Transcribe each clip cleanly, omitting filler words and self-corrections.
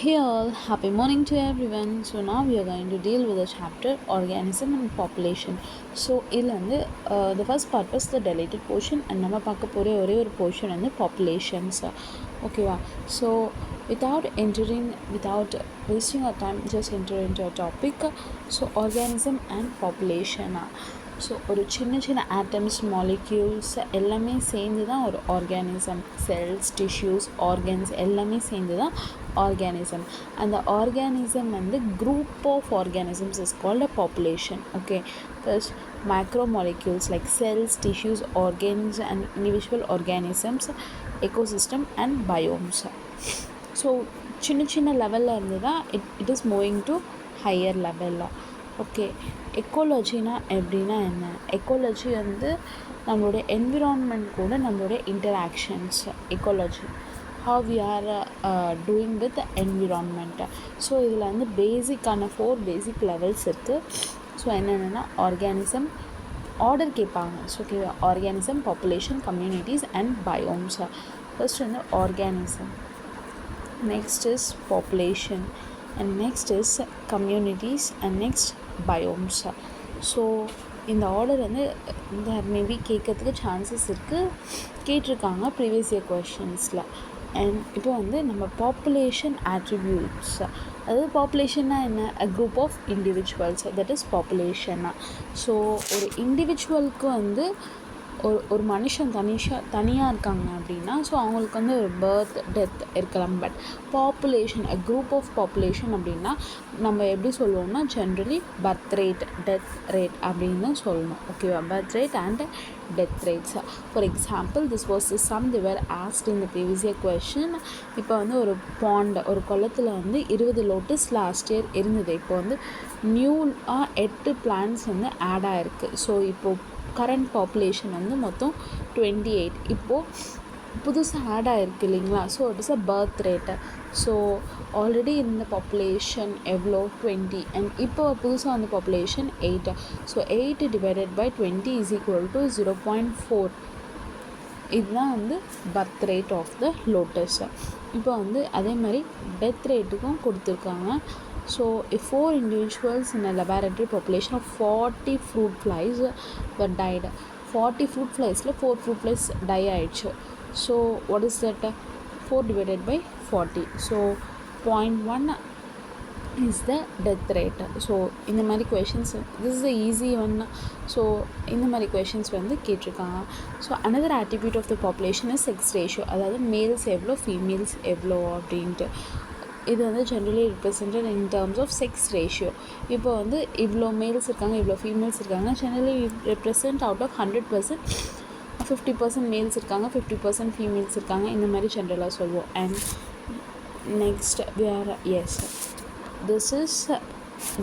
Hey all, happy morning to everyone. So now we are going to deal with the chapter organism and population. So the first part was the deleted portion and நம்ம பார்க்க போகிற ஒரே ஒரு portion வந்து populations. ஓகேவா? So without wasting our time, just enter into a topic. So organism and population. So ஒரு சின்ன சின்ன ஆட்டம்ஸ் மாலிக்யூல்ஸ் எல்லாமே சேர்ந்து தான் ஒரு ஆர்கானிசம். செல்ஸ், டிஷ்யூஸ், ஆர்கன்ஸ் எல்லாமே சேர்ந்து தான் ஆர்கானிசம். அந்த ஆர்கானிசம் வந்து group of organisms is called a population. Okay, first macromolecules like cells, tissues, organs and individual organisms, ecosystem and biomes. So சின்ன சின்ன லெவலில் இருந்து தான் it is moving to higher level. Okay, எக்கோலஜினா எப்படின்னா என்ன? எக்கோலஜி வந்து நம்மளுடைய என்விரான்மெண்ட் கூட நம்மளுடைய interactions. Ecology how we are doing with the environment. So இதில் வந்து பேசிக்கான 4 பேசிக் லெவல்ஸ் இருக்குது. ஸோ என்னென்னா ஆர்கானிசம், ஆர்டர் கேட்பாங்க. So okay, organism, population, communities and biomes. First வந்து organism, next is population and next is communities and next biomes. So இந்த order வந்து இந்த மேபி கேட்கறதுக்கு சான்சஸ் இருக்குது, கேட்டிருக்காங்க ப்ரீவியஸ் இயர் கொஷின்ஸில். அண்ட் இப்போ வந்து நம்ம பாப்புலேஷன் ஆட்ரிபியூட்ஸ், அதாவது பாப்புலேஷன்னா என்ன? A group of individuals, that is பாப்புலேஷன்னா. ஸோ ஒரு இண்டிவிஜுவலுக்கு வந்து ஒரு மனுஷன் தனியாக இருக்காங்க அப்படின்னா, ஸோ அவங்களுக்கு வந்து ஒரு பர்த், டெத் இருக்கலாம். But population, a group of population அப்படின்னா நம்ம எப்படி சொல்லுவோம்னா generally birth rate, death rate அப்படின்னு தான் சொல்லணும். ஓகேவா? Birth rate and death rates. For example, this was the sum they were asked in the previous year question. இப்போ வந்து ஒரு பாண்ட், ஒரு குளத்தில் வந்து 20 லோட்டஸ் லாஸ்ட் இயர் இருந்தது. இப்போ வந்து நியூவாக 8 பிளான்ட்ஸ் வந்து ஆட் ஆகிருக்கு. ஸோ இப்போது கரண்ட் பாப்புலேஷன் வந்து மொத்தம் 28. இப்போது புதுசாக ஆட் ஆகிருக்கு இல்லைங்களா? So it is a birth rate. So already இருந்த பாப்புலேஷன் எவ்வளோ? 20. அண்ட் இப்போ புதுசாக வந்த population 8. So 8 divided by 20 is equal to 0.4. இதுதான் வந்து birth rate of the lotus. இப்போ வந்து அதே மாதிரி டெத் ரேட்டுக்கும் கொடுத்துருக்காங்க. So, if 4 individuals in a laboratory population of 40 fruit flies were died. 40 fruit flies, 4 fruit flies die ஆயிடுச்சு. So, what is that? 4 divided by 40. So, 0.1 is the death rate. So, இந்த மாதிரி questions, this is the easy one. So, இந்த மாதிரி questions வந்து கேட்டிருக்காங்க. So, another attribute of the population is sex ratio. அதாவது males எவ்வளோ, females எவ்வளோ அப்படின்ட்டு. இது வந்து generally represented in terms of sex ratio. இப்போ வந்து இவ்வளோ மேல்ஸ் இருக்காங்க, இவ்வளோ ஃபீமேல்ஸ் இருக்காங்க. Generally represent out of 100%, 50% males இருக்காங்க, 50% ஃபீமேல்ஸ் இருக்காங்க. இந்த மாதிரி ஜென்ரலாக சொல்லுவோம். And next we are yes, this is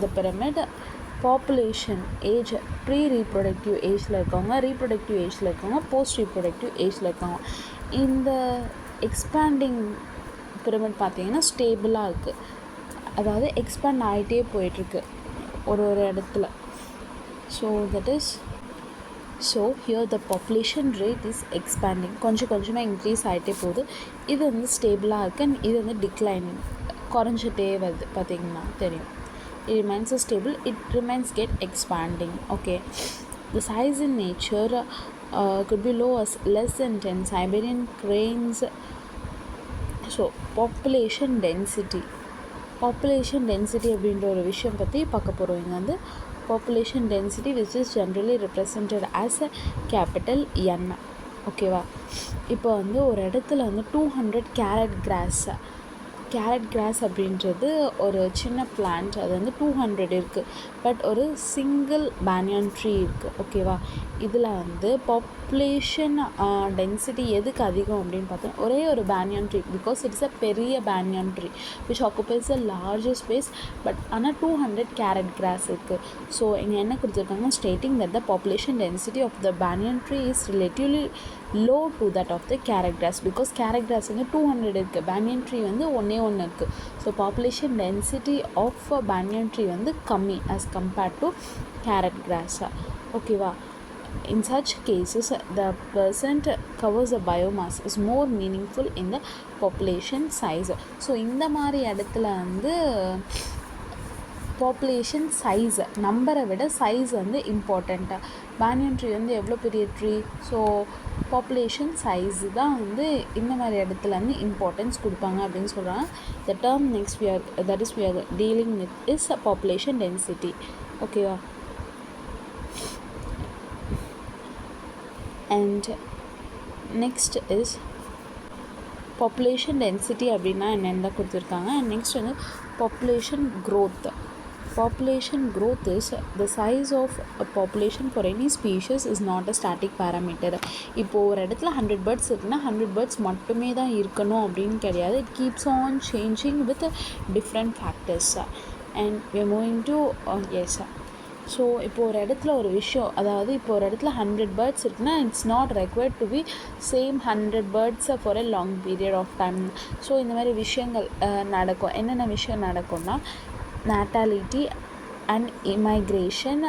the pyramid. Population age, pre reproductive ஏஜில் இருக்கவங்க, ரீப்ரொடக்டிவ் ஏஜில் இருக்கவங்க, போஸ்ட் ரீப்ரொடக்டிவ் ஏஜில் இருக்கவங்க. இந்த எக்ஸ்பேண்டிங் பிரமிட் பார்த்தீங்கன்னா ஸ்டேபிளாக இருக்குது, அதாவது எக்ஸ்பேண்ட் ஆகிட்டே போயிட்டுருக்கு ஒரு இடத்துல. So that is, so here the population rate is expanding, கொஞ்சம் கொஞ்சமாக இன்க்ரீஸ் ஆகிட்டே போகுது. இது வந்து ஸ்டேபிளாக இருக்குது அண்ட் இது வந்து டிக்ளைனிங், குறைஞ்சிட்டே வருது. பார்த்திங்கன்னா தெரியும். it remains stable, it remains get expanding. Okay, the size in nature could be low as less than 10 Siberian cranes. So population density அப்படின்ற ஒரு விஷயம் பற்றி பார்க்க போகிறோம். இங்கே வந்து population density which is generally represented as a capital N. ஓகேவா? இப்போ வந்து ஒரு இடத்துல வந்து 200 கேரட் கிராஸ் அப்படின்றது ஒரு சின்ன பிளான்ட், அது வந்து 200 இருக்குது. பட் ஒரு சிங்கிள் பேனியன் ட்ரீ இருக்குது. ஓகேவா? இதில் வந்து பாப்புலேஷன் டென்சிட்டி எதுக்கு அதிகம் அப்படின்னு பார்த்தோம், ஒரே ஒரு banyan tree, because it's a பெரிய banyan tree which occupies a larger space. But ஆனால் 200 கேரட் கிராஸ் இருக்குது. ஸோ இங்கே என்ன கொடுத்துருக்காங்க, stating that the population density of the banyan tree is relatively low to that of the carrot grass. Because carrot grass வந்து 200 இருக்குது, banyan tree வந்து ஒன்று இருக்குது. So population density of banyan tree வந்து கம்மி as compared to கேரட் கிராஸா. ஓகேவா? In such cases, the percent covers the biomass is more meaningful in the population size. So இந்த மாதிரி இடத்துல வந்து பாப்புலேஷன் சைஸ் நம்பரை விட சைஸ் வந்து இம்பார்ட்டண்ட்டாக. பேனியன் ட்ரீ வந்து எவ்வளோ பெரிய ட்ரீ, ஸோ பாப்புலேஷன் சைஸ் தான் வந்து இந்த மாதிரி இடத்துல வந்து இம்பார்ட்டன்ஸ் கொடுப்பாங்க அப்படின்னு சொல்கிறாங்க. The term next we are dealing with is population density. ஓகேவா? and next is population density அப்படின்னா என்னென்னு தான் கொடுத்துருக்காங்க. and next வந்து population growth. Population growth is the size of a population for any species is not a static parameter. இப்போது ஒரு இடத்துல 100 birds இருக்குன்னா 100 birds மட்டுமே தான் இருக்கணும் அப்படின்னு கிடையாது. it keeps on changing with different factors. and we are moving to yes. So இப்போ ஒரு இடத்துல ஒரு விஷயம், அதாவது இப்போ ஒரு இடத்துல 100 birds இருக்குன்னா it's not required to be same 100 birds for a long period of time. So இந்த மாதிரி விஷயங்கள் நடக்கும். என்னென்ன விஷயம் நடக்கும்னா natality and immigration,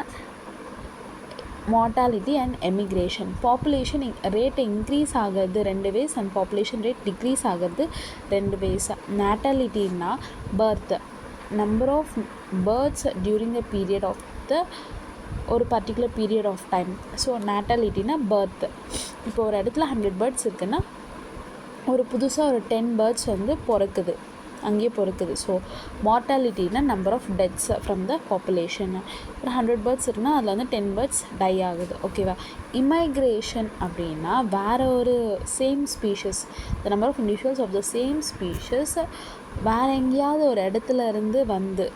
mortality and emigration. Population rate increase ஆகிறது 2 ways and population rate degrees ஆகிறது 2 ways. natality-னா birth, number of births during the period of the ஒரு particular period of time. So natality-னா birth. இப்போ ஒரு இடத்துல 100 birds இருக்குன்னா ஒரு புதுசாக ஒரு 10 birds வந்து பிறக்குது, அங்கேயே பிறக்குது. ஸோ மார்ட்டாலிட்டினா number of deaths from the population. ஒரு 100 birds இருக்குன்னா அதில் வந்து 10 birds டை ஆகுது. ஓகேவா? இமைக்ரேஷன் அப்படின்னா வேறு ஒரு same species, the number of individuals of the same species வேறு எங்கேயாவது ஒரு இடத்துல இருந்து வந்து,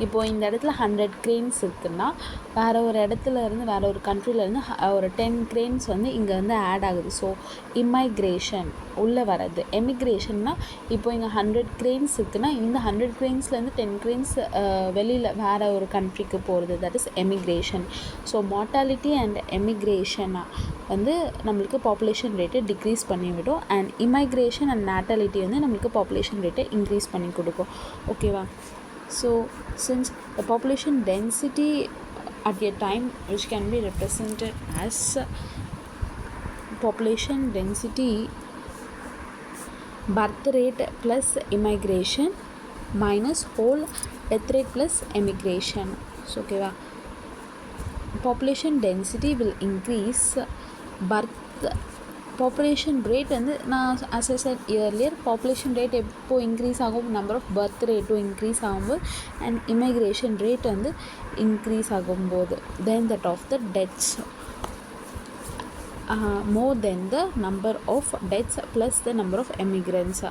இப்போது இந்த இடத்துல 100 cranes இருக்குன்னா வேறு ஒரு இடத்துல இருந்து வேறு ஒரு கண்ட்ரிலேருந்து ஒரு 10 cranes வந்து இங்கே வந்து ஆட் ஆகுது. ஸோ இமைக்ரேஷன் உள்ளே வர்றது. எமிக்ரேஷன்னா இப்போ இங்கே 100 cranes இருக்குன்னா இந்த 100 cranesலேருந்து 10 cranes வெளியில் வேறு ஒரு கண்ட்ரிக்கு போகிறது, that is emigration. So mortality and எமிக்ரேஷனாக வந்து நம்மளுக்கு பாப்புலேஷன் ரேட்டை டிக்ரீஸ் பண்ணிவிடும். அண்ட் இமைக்ரேஷன் அண்ட் நேட்டாலிட்டி வந்து நம்மளுக்கு பாப்புலேஷன் ரேட்டை இன்க்ரீஸ் பண்ணி கொடுக்கும். ஓகேவா? So since the population density at a time which can be represented as population density birth rate plus immigration minus whole death rate plus emigration. So okay va, population density will increase, birth population rate வந்து நான் as I said earlier, population rate எப்போ increase ஆகும், number of birth ரேட்டும் increase ஆகும்போது and immigration rate வந்து increase ஆகும்போது then that of the deaths more than the number of deaths plus the number of immigrants.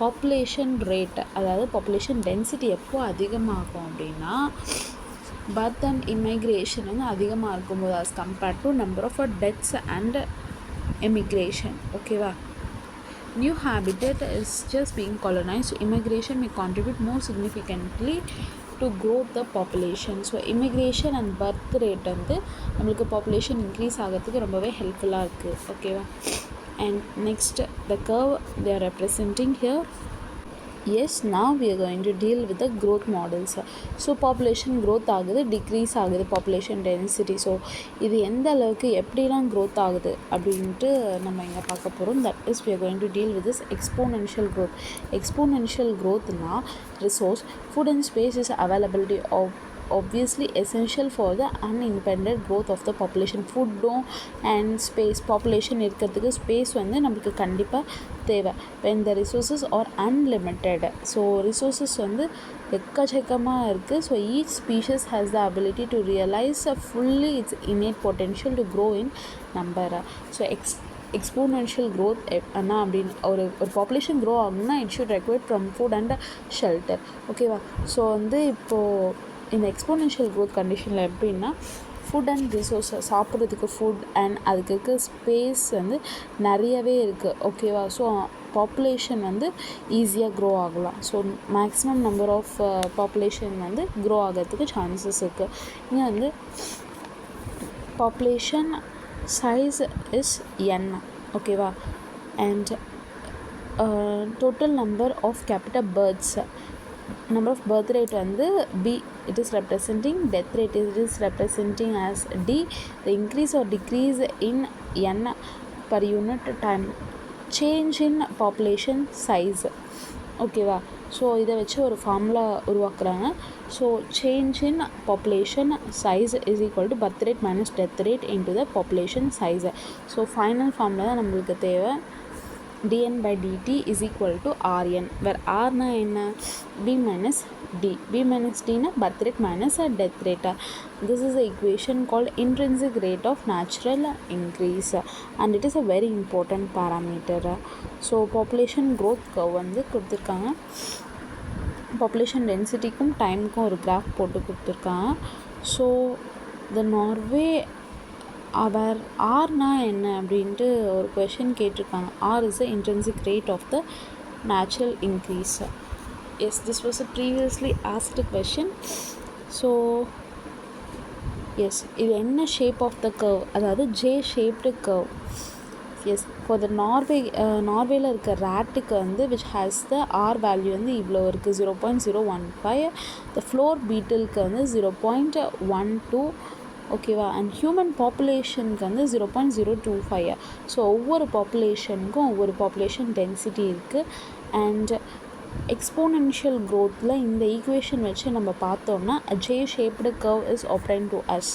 Population rate அதாவது population density எப்போ அதிகமாகும் அப்படின்னா பர்த் அண்ட் இமிக்ரேஷன் வந்து அதிகமாக இருக்கும்போது as compared to number of deaths and emigration. Okay va? New habitat is just being colonized, so immigration may contribute more significantly to grow the population. So immigration and birth rate வந்து நம்மளுக்கு population increase ஆகிறதுக்கு ரொம்பவே ஹெல்ப்ஃபுல்லாக இருக்குது. ஓகேவா? and next the curve they are representing here. Yes, now we are going to deal with the growth models. So population growth ஆகுது, decrease ஆகுது population density. So இது எந்த அளவுக்கு எப்படிலாம் growth ஆகுது அப்படின்ட்டு நம்ம இங்கே பார்க்க போகிறோம். that is we are going to deal with this exponential growth. exponential growthனா resource, food and space is availability of obviously essential for the unintended growth of the population. ஃபுட்டும் அண்ட் ஸ்பேஸ், பாப்புலேஷன் இருக்கிறதுக்கு space வந்து நம்மளுக்கு கண்டிப்பாக தேவை. when the resources are unlimited, so resources வந்து எக்கச்சக்கமாக இருக்குது. So each species has the ability to realize fully its innate potential to grow in number. So exponential growth அண்ணா அப்படின்னு ஒரு பாப்புலேஷன் க்ரோ ஆகணும்னா it should required from food and shelter. ஓகேவா? So வந்து இப்போது இந்த எக்ஸ்போனென்ஷியல் க்ரோத் கண்டிஷனில் எப்படின்னா ஃபுட் அண்ட் ரிசோர்ஸஸ், சாப்பிட்றதுக்கு ஃபுட் அண்ட் அதுக்கு இருக்க ஸ்பேஸ் வந்து நிறையவே இருக்குது. ஓகேவா? ஸோ பாப்புலேஷன் வந்து ஈஸியாக க்ரோ ஆகலாம். So maximum number of population வந்து க்ரோ ஆகிறதுக்கு சான்சஸ் இருக்குது. இங்கே வந்து பாப்புலேஷன் size is n. ஓகேவா? and total number of capita births, number of birth rate வந்து B, it is representing death rate, it is representing as D. The increase or decrease in N per unit time, change in population size. ஓகேவா? So இதை வச்சு ஒரு formula உருவாக்குறாங்க. So change in population size is equal to birth rate minus death rate into the population size. So final formula தான் நம்மளுக்கு தேவை. dn/dt is equal to rn, where r na enna b minus d, b minus d na birth rate minus death rate. This is the equation called intrinsic rate of natural increase, and it is a very important parameter. So population growth curve வந்து கொடுத்துருக்காங்க. population densityக்கும் டைமுக்கும் ஒரு graph போட்டு கொடுத்துருக்காங்க. So the Norway அவர் ஆர்னா என்ன அப்படின்ட்டு ஒரு கொஷின் கேட்டிருக்காங்க. R is the intrinsic rate of the natural increase. Yes, this was a previously asked question. So yes, இது என்ன ஷேப் ஆஃப் த கர்வ், அதாவது J shaped curve. Yes, for the நார்வேயில் இருக்க ரேட்டுக்கு வந்து which has the R value வந்து இவ்வளோ இருக்குது, 0.015. த ஃப்ளோர் பீட்டிலுக்கு வந்து 0.12. ஓகேவா? அண்ட் ஹியூமன் பாப்புலேஷனுக்கு வந்து 0.025. ஸோ ஒவ்வொரு பாப்புலேஷனுக்கும் ஒவ்வொரு பாப்புலேஷன் டென்சிட்டி இருக்குது. அண்ட் எக்ஸ்போனென்ஷியல் க்ரோத்தில் இந்த ஈக்குவேஷன் வச்சு நம்ம பார்த்தோம்னா J shaped curve is obtained to us.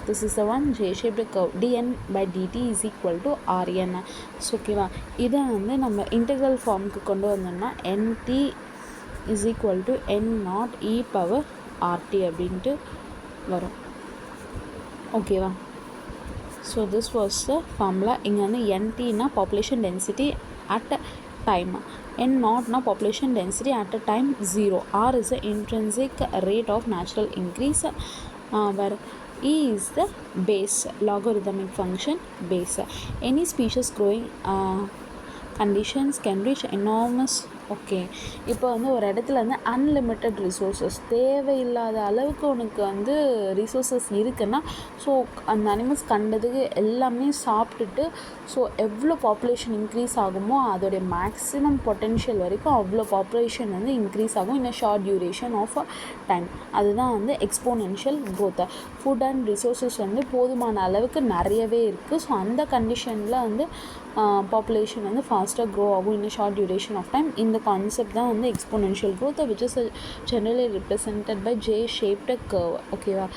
This is the one J-shaped curve. dn/dt is equal to rn. So ஓகேவா? இதை வந்து நம்ம இன்டெக்ரல் ஃபார்முக்கு கொண்டு வந்தோம்னா nt is equal to n0 e power rt அப்படின்ட்டு வரும். ஓகேவா? So this was the formula. இங்கே வந்து என்டினா population density at time, N நாட்னா population density at a time 0. R is the intrinsic rate of natural increase, where E is the base, logarithmic function base. Any species growing conditions can reach enormous. Okay, இப்போ வந்து ஒரு இடத்துல வந்து unlimited resources, தேவையில்லாத அளவுக்கு உனக்கு வந்து resources இருக்குன்னா, ஸோ அந்த அனிமல்ஸ் கண்டதுக்கு எல்லாமே சாப்பிட்டுட்டு, ஸோ எவ்வளோ பாப்புலேஷன் இன்க்ரீஸ் ஆகுமோ அதோடைய மேக்ஸிமம் பொட்டென்ஷியல் வரைக்கும் அவ்வளோ பாப்புலேஷன் வந்து இன்க்ரீஸ் ஆகும் in a short duration of time. அதுதான் வந்து exponential growth. Food and resources வந்து போதுமான அளவுக்கு நிறையவே இருக்குது. ஸோ அந்த கண்டிஷனில் வந்து பாப்புலேஷன் வந்து ஃபாஸ்ட்டாக க்ரோ ஆகும் in short duration of time. இந்த கான்செப்ட் தான் வந்து exponential growth, which is generally represented by J shaped curve. ஓகேவா?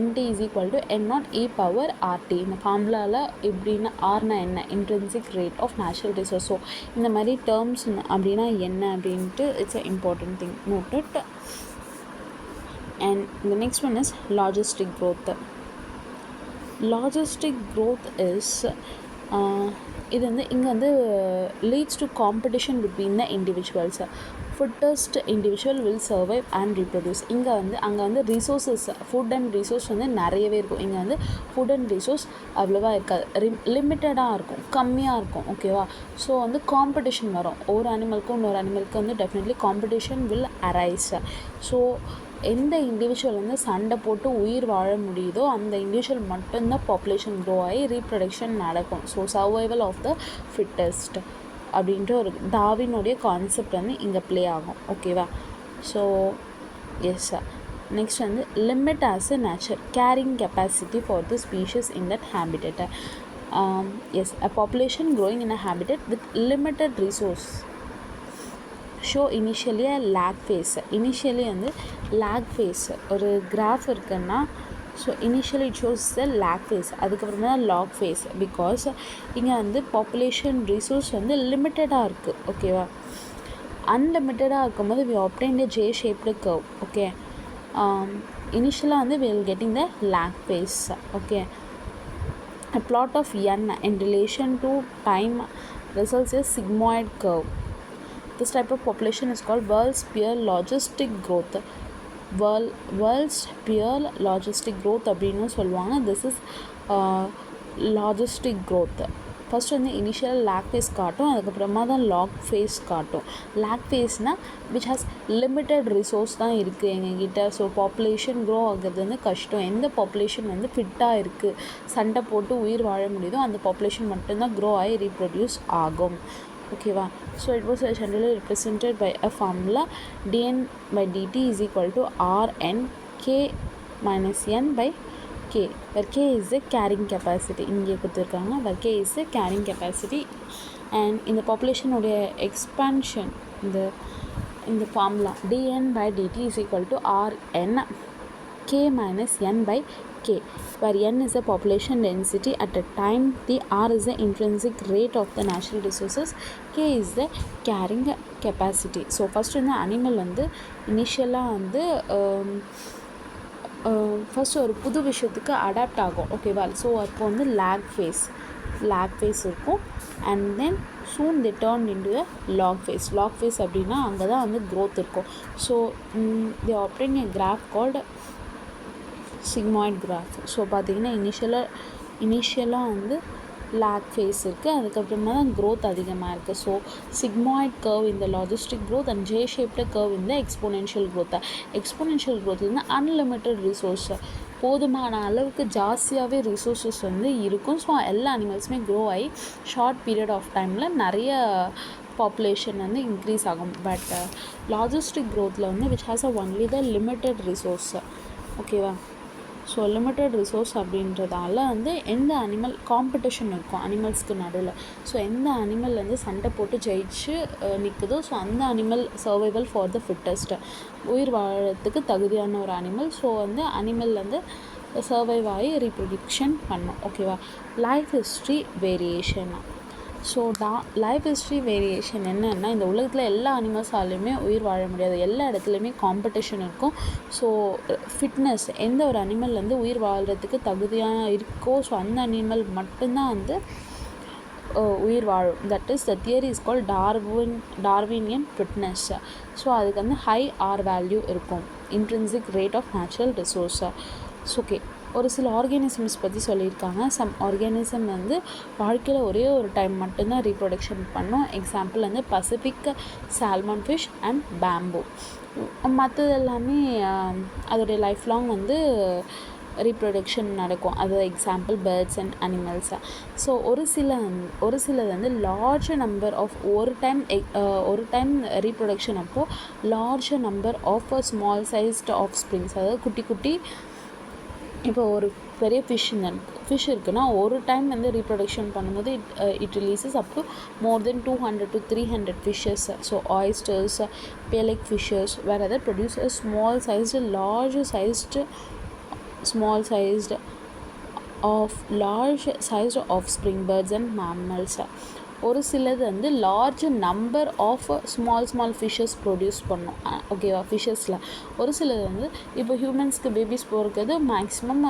nt is equal to n0 e power rt. இந்த ஃபார்முலாவில் எப்படின்னா ஆர்னா என்ன, intrinsic rate of natural resource. So இந்த மாதிரி டேர்ம்ஸ் அப்படின்னா என்ன அப்படின்ட்டு it's a important thing, note it. And the next one is logistic growth. Logistic growth is இது வந்து இங்கே வந்து leads to competition between the individuals. Fittest individual will survive and reproduce. இங்கே வந்து அங்கே வந்து ரிசோர்ஸஸ், ஃபுட் அண்ட் ரிசோர்ஸ் வந்து நிறையவே இருக்கும். இங்கே வந்து ஃபுட் அண்ட் ரிசோர்ஸ் அவ்வளோவா இருக்காது, லிமிட்டடாக இருக்கும், கம்மியாக இருக்கும். ஓகேவா? ஸோ வந்து காம்படிஷன் வரும். ஒரு அனிமலுக்கும் இன்னொரு அனிமலுக்கு வந்து definitely competition will arise. So எந்த இண்டிவிஜுவல் வந்து சண்டை போட்டு உயிர் வாழ முடியுதோ அந்த இண்டிவிஜுவல் மட்டும்தான் பாப்புலேஷன் க்ரோ ஆகி ரீப்ரொடக்ஷன் நடக்கும். So survival of the fittest அப்படின்ற ஒரு டார்வினுடைய கான்செப்ட் வந்து இங்கே ப்ளே ஆகும். ஓகேவா? ஸோ எஸ், நெக்ஸ்ட் வந்து limit as a nature carrying capacity for the species in that habitat. Yes, a population growing in a habitat with limited resource show initially lag phase. Initially வந்து lag phase ஒரு graph இருக்குன்னா, so initially it shows the lag phase, அதுக்கப்புறமா தான் log face. Because இங்கே வந்து population resource வந்து லிமிட்டடாக இருக்குது. ஓகேவா? அன்லிமிட்டடாக இருக்கும்போது we obtain the J shaped curve. Okay, இனிஷியலாக வந்து we will getting the lag phase. Okay, a plot of n in relation to time results in sigmoid curve. This type of population is called world's pure logistic growth. World's pure logistic growth அப்படின்னு சொல்லுவாங்க. This is logistic growth. First வந்து initial lag phase காட்டும், அதுக்கப்புறமா தான் log phase காட்டும். Lag ஃபேஸ்னால் which has limited resource தான் இருக்குது எங்ககிட்ட. ஸோ பாப்புலேஷன் க்ரோ ஆகிறது வந்து கஷ்டம். எந்த பாப்புலேஷன் வந்து ஃபிட்டாக இருக்குது, சண்டை போட்டு உயிர் வாழ முடியுதோ அந்த பாப்புலேஷன் மட்டும்தான் க்ரோ ஆகி ரீப்ரொடியூஸ் ஆகும். ஓகேவா. So it was generally represented by a formula dN/dt is equal to Rn k minus n by k, where k is the carrying capacity. இங்கே கொடுத்துருக்காங்க where k is the carrying capacity. and இந்த population உடைய expansion இந்த formula dN/dt is equal to Rn k minus n by k, where n is the population density at a time, the R is the intrinsic rate of the natural resources, k is the carrying capacity. So first வந்து animal வந்து இனிஷியலாக வந்து first ஒரு புது விஷயத்துக்கு adapt ஆகும், ஓகேவா. So அப்போ வந்து லேக் ஃபேஸ் இருக்கும். And then soon they turned into a log phase அப்படின்னா அங்கே தான் வந்து growth இருக்கும். So they obtain a graph called sigmoid graph. So பார்த்திங்கன்னா இனிஷியலாக வந்து லேக் ஃபேஸ் இருக்குது, அதுக்கப்புறமா தான் க்ரோத் அதிகமாக இருக்குது. ஸோ சிக்மாய்ட் கர்வ் இந்த logistic growth and J shaped curve இந்த எக்ஸ்போனென்ஷியல் க்ரோத் வந்து அன்லிமிட்டட் ரிசோர்ஸ், போதுமான அளவுக்கு ஜாஸ்தியாகவே ரிசோர்ஸஸ் வந்து இருக்கும். ஸோ எல்லா அனிமல்ஸுமே க்ரோ ஆகி ஷார்ட் பீரியட் ஆஃப் டைமில் நிறைய பாப்புலேஷன் வந்து இன்க்ரீஸ் ஆகும். பட் லாஜிஸ்டிக் க்ரோத்தில் வந்து which has only the limited resource, ஓகேவா. ஸோ லிமிட்டட் ரிசோர்ஸ் அப்படின்றதால வந்து எந்த அனிமல் காம்படிஷன் இருக்கும் அனிமல்ஸ்க்கு நடுவில். ஸோ எந்த அனிமல் வந்து சண்டை போட்டு ஜெயிச்சு நிற்குதோ, ஸோ அந்த அனிமல் சர்வைவல் ஃபார் த ஃபிட்டஸ்ட்டு, உயிர் வாழறதுக்கு தகுதியான ஒரு அனிமல். ஸோ வந்து அனிமல் வந்து சர்வைவ் ஆகி ரீப்ரொடக்ஷன் பண்ணும், ஓகேவா. Life history variation. So life history variation என்னென்னா, இந்த உலகத்தில் எல்லா அனிமல்ஸாலையுமே உயிர் வாழ முடியாது, எல்லா இடத்துலையுமே காம்படிஷன் இருக்கும். ஸோ ஃபிட்னஸ் எந்த ஒரு அனிமல் வந்து உயிர் வாழ்கிறதுக்கு தகுதியாக இருக்கோ, ஸோ அந்த அனிமல் மட்டும்தான் வந்து உயிர் வாழும். That is the theory is called Darwinian fitness. So அதுக்கு வந்து ஹை ஆர் வேல்யூ இருக்கும், intrinsic rate of natural resource. Okay, ஒரு சில ஆர்கானிசம்ஸ் பற்றி சொல்லியிருக்காங்க. சம் ஆர்கானிசம் வந்து வாழ்க்கையில் ஒரே ஒரு டைம் மட்டும்தான் ரீப்ரொடக்ஷன் பண்ணும். எக்ஸாம்பிள் வந்து Pacific salmon fish and bamboo. மற்றது எல்லாமே அதோடைய லைஃப் லாங் வந்து ரீப்ரொடக்ஷன் நடக்கும். அது எக்ஸாம்பிள் பேர்ட்ஸ் அண்ட் அனிமல்ஸை. ஸோ ஒரு சிலது வந்து லார்ஜ் நம்பர் ஆஃப் ஒரு டைம் ரீப்ரொடக்ஷன் அப்போது large number of small sized of springs, அதாவது குட்டி இப்போ ஒரு பெரிய ஃபிஷ் இருக்குன்னா ஒரு டைம் வந்து ரீப்ரொடக்ஷன் பண்ணும்போது it releases up to more than 200 to 300 fishes. So oysters, pelagic fishes, where other produce a small sized of spring birds and mammals. ஒரு சிலது வந்து large number of small fishes produce பண்ணும், ஓகேவா. ஃபிஷ்ஷஸில் ஒரு சிலது வந்து இப்போ ஹியூமன்ஸ்க்கு பேபிஸ் போகிறது மேக்ஸிமம்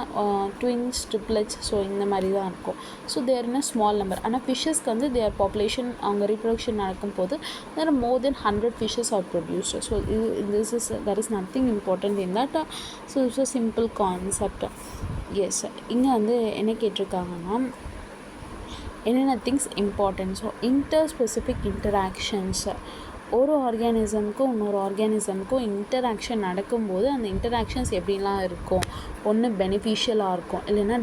ட்வின்ஸ், ட்ரிப்ளெட்ஸ், ஸோ இந்த மாதிரி தான் இருக்கும். So there in a small number. ஆனால் ஃபிஷ்ஷஸ்க்கு வந்து தேர் பாப்புலேஷன் அவங்க ரீப்ரொடக்ஷன் நடக்கும் போது there are more than 100 fishes are produced. So there is nothing important in that. So it's a simple concept. Yes, இங்கே வந்து என்ன கேட்டிருக்காங்கன்னா என்னென்ன things important. So interspecific interactions, ஒரு ஆர்கானிசமுக்கும் இன்னொரு ஆர்கானிசமுக்கும் இன்டராக்ஷன் நடக்கும்போது அந்த இன்டராக்ஷன்ஸ் எப்படிலாம் இருக்கும். ஒன்று பெனிஃபிஷியலாக இருக்கும், இல்லைன்னா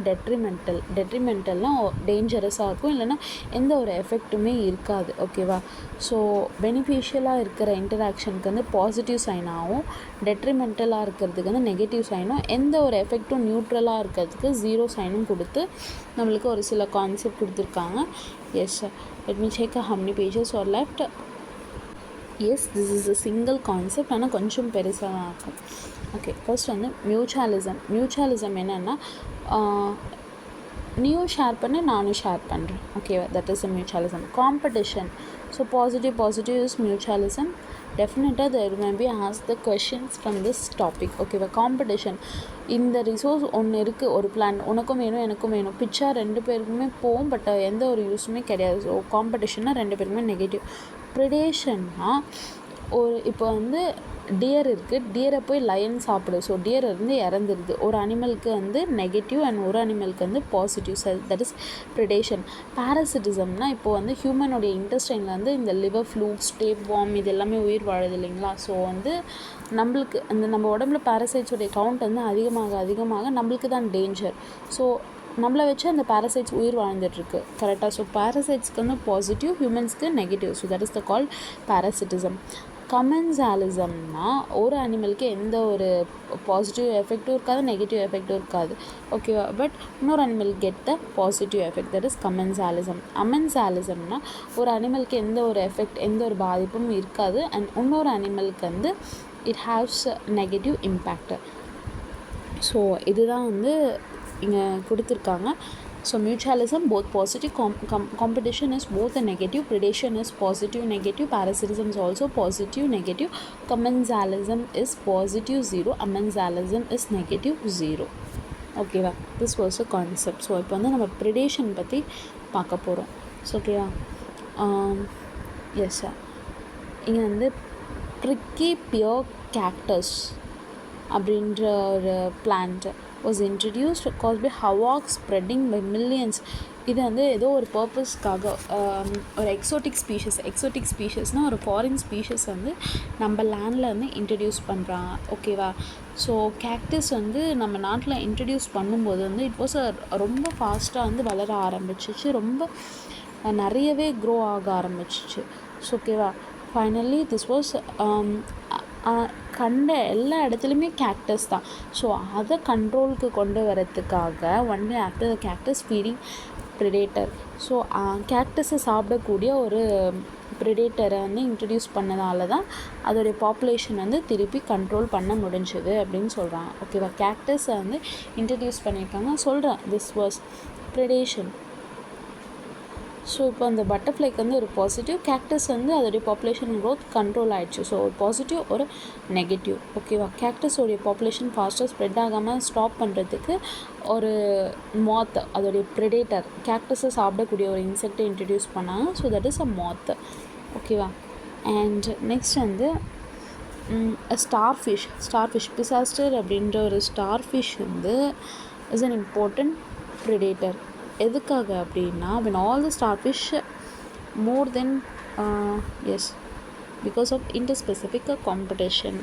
டெட்ரிமெண்டல்னால் டேஞ்சரஸாக இருக்கும், இல்லைன்னா எந்த ஒரு எஃபெக்ட்டுமே இருக்காது, ஓகேவா. ஸோ பெனிஃபிஷியலாக இருக்கிற இன்டராக்ஷனுக்கு வந்து பாசிட்டிவ் சைனாகவும், டெட்ரிமெண்டலாக இருக்கிறதுக்கு வந்து நெகட்டிவ் சைனும், எந்த ஒரு எஃபெக்ட்டும் நியூட்ரலாக இருக்கிறதுக்கு 0 சைனும் கொடுத்து நம்மளுக்கு ஒரு சில கான்செப்ட் கொடுத்துருக்காங்க. Yes, let me check how many pages are left. Yes, this is a single concept, ஆனால் கொஞ்சம் பெருசாக தான் இருக்கும். ஓகே, ஃபர்ஸ்ட் வந்து மியூச்சுவலிசம் என்னென்னா நீயும் ஷேர் பண்ணு நானும் ஷேர் பண்ணுறேன், ஓகேவா. That is a mutualism. Competition, so positive is mutualism. டெஃபினட்டாக there may be asked the questions from this topic, ஓகேவா. காம்படிஷன், இந்த ரிசோர்ஸ் ஒன்று இருக்குது, ஒரு பிளான் உனக்கும் வேணும் எனக்கும் வேணும், பிச்சா 2 பேருக்குமே போகும், பட் எந்த ஒரு யூஸுமே கிடையாது. ஸோ காம்படிஷன்னா 2 பேருமே நெகட்டிவ். ப்ரிடேஷன்னா இப்போ வந்து டியர் இருக்குது, டியரை போய் லயன் சாப்பிடு, ஸோ டியர் வந்து இறந்துருது. ஒரு அனிமலுக்கு வந்து நெகட்டிவ் அண்ட் ஒரு அனிமலுக்கு வந்து பாசிட்டிவ், தட் இஸ் ப்ரிடேஷன். பேரசிட்டிசம்னா இப்போ வந்து ஹியூமனுடைய இன்டெஸ்டைனில் வந்து இந்த லிவர் ஃப்ளூக்ஸ், டேப்வார்ம் இது எல்லாமே உயிர் வாழுது இல்லைங்களா. ஸோ வந்து நம்மளுக்கு நம்ம உடம்புல பேரசைட்ஸோடைய கவுண்ட் வந்து அதிகமாக நம்மளுக்கு தான் டேஞ்சர். ஸோ நம்மளை வச்சு அந்த பேரசைட்ஸ் உயிர் வாழ்ந்துட்டுருக்கு கரெக்டாக. ஸோ பேரசைட்ஸ்க்கு வந்து பாசிட்டிவ், ஹியூமன்ஸ்க்கு negative. So that is the called parasitism. கமென்சாலிசம்னா ஒரு அனிமலுக்கு எந்த ஒரு பாசிட்டிவ் எஃபெக்டும் இருக்காது, நெகட்டிவ் எஃபெக்டும் இருக்காது, ஓகேவா. பட் இன்னொரு animal get the positive effect, that is commensalism. அமென்சாலிசம்னா ஒரு அனிமலுக்கு எந்த ஒரு எஃபெக்ட், எந்த ஒரு பாதிப்பும் இருக்காது, அண்ட் இன்னொரு அனிமலுக்கு வந்து இட் ஹேவ்ஸ் நெகட்டிவ் இம்பேக்ட். ஸோ இதுதான் வந்து இங்கே கொடுத்துருக்காங்க. So mutualism both positive, competition is both a negative, predation is positive negative, parasitism is also positive negative, commensalism is positive 0, amensalism is negative 0. ஓகேவா, this was a concept. So இப்போ வந்து நம்ம predation பற்றி பார்க்க போகிறோம். ஸோ ஓகேவா, yes sir. இங்கே வந்து ப்ரிக்கி பியர் கேக்டஸ் அப்படின்ற ஒரு plant was introduced caused by havoc spreading by millions. இது வந்து ஏதோ ஒரு பர்பஸ்க்காக ஒரு எக்ஸோட்டிக் ஸ்பீஷஸ்னால் ஒரு ஃபாரின் ஸ்பீஷஸ் வந்து நம்ம லேண்டில் வந்து இன்ட்ரடியூஸ் பண்ணுறாங்க, ஓகேவா. ஸோ கேக்டஸ் வந்து நம்ம நாட்டில் இன்ட்ரடியூஸ் பண்ணும்போது வந்து இட் வாஸ் ரொம்ப ஃபாஸ்ட்டாக வந்து வளர ஆரம்பிச்சிச்சு, ரொம்ப நிறையவே க்ரோ ஆக ஆரம்பிச்சிச்சு. ஸோ ஓகேவா, ஃபைனலி திஸ் வாஸ் கண்ட எல்லா இடத்துலையுமே கேக்டஸ் தான். ஸோ அதை கண்ட்ரோலுக்கு கொண்டு வரத்துக்காக one day after the cactus feeding predator. So கேக்டஸை சாப்பிடக்கூடிய ஒரு ப்ரிடேட்டரை வந்து இன்ட்ரடியூஸ் பண்ணதால தான் அதோடைய பாப்புலேஷன் வந்து திருப்பி கண்ட்ரோல் பண்ண முடிஞ்சுது அப்படின்னு சொல்கிறாங்க, ஓகேவா. கேக்டஸை வந்து இன்ட்ரடியூஸ் பண்ணியிருக்காங்க, சொல்கிறேன். This was predation. ஸோ இப்போ அந்த பட்டர்ஃப்ளைக்கு வந்து ஒரு பாசிட்டிவ், கேக்டஸ் வந்து அதோடைய பாப்புலேஷன் க்ரோத் கண்ட்ரோல் ஆகிடுச்சு. ஸோ ஒரு பாசிட்டிவ் ஒரு நெகட்டிவ், ஓகேவா. கேக்டஸோடைய பாப்புலேஷன் ஃபாஸ்ட்டாக ஸ்ப்ரெட் ஆகாமல் ஸ்டாப் பண்ணுறதுக்கு ஒரு மாத், அதோடைய ப்ரிடேட்டர், கேக்டஸை சாப்பிடக்கூடிய ஒரு இன்செக்டை இன்ட்ரடியூஸ் பண்ணாங்க. ஸோ தட் இஸ் அ மாத், ஓகேவா. அண்ட் நெக்ஸ்ட் வந்து ஸ்டார்ஃபிஷ் பிசாஸ்டர் அப்படின்ற ஒரு ஸ்டார்ஃபிஷ் வந்து இஸ் அன் இம்பார்ட்டண்ட் ப்ரிடேட்டர். எதுக்காக அப்படின்னா when all the starfish more than because of interspecific competition.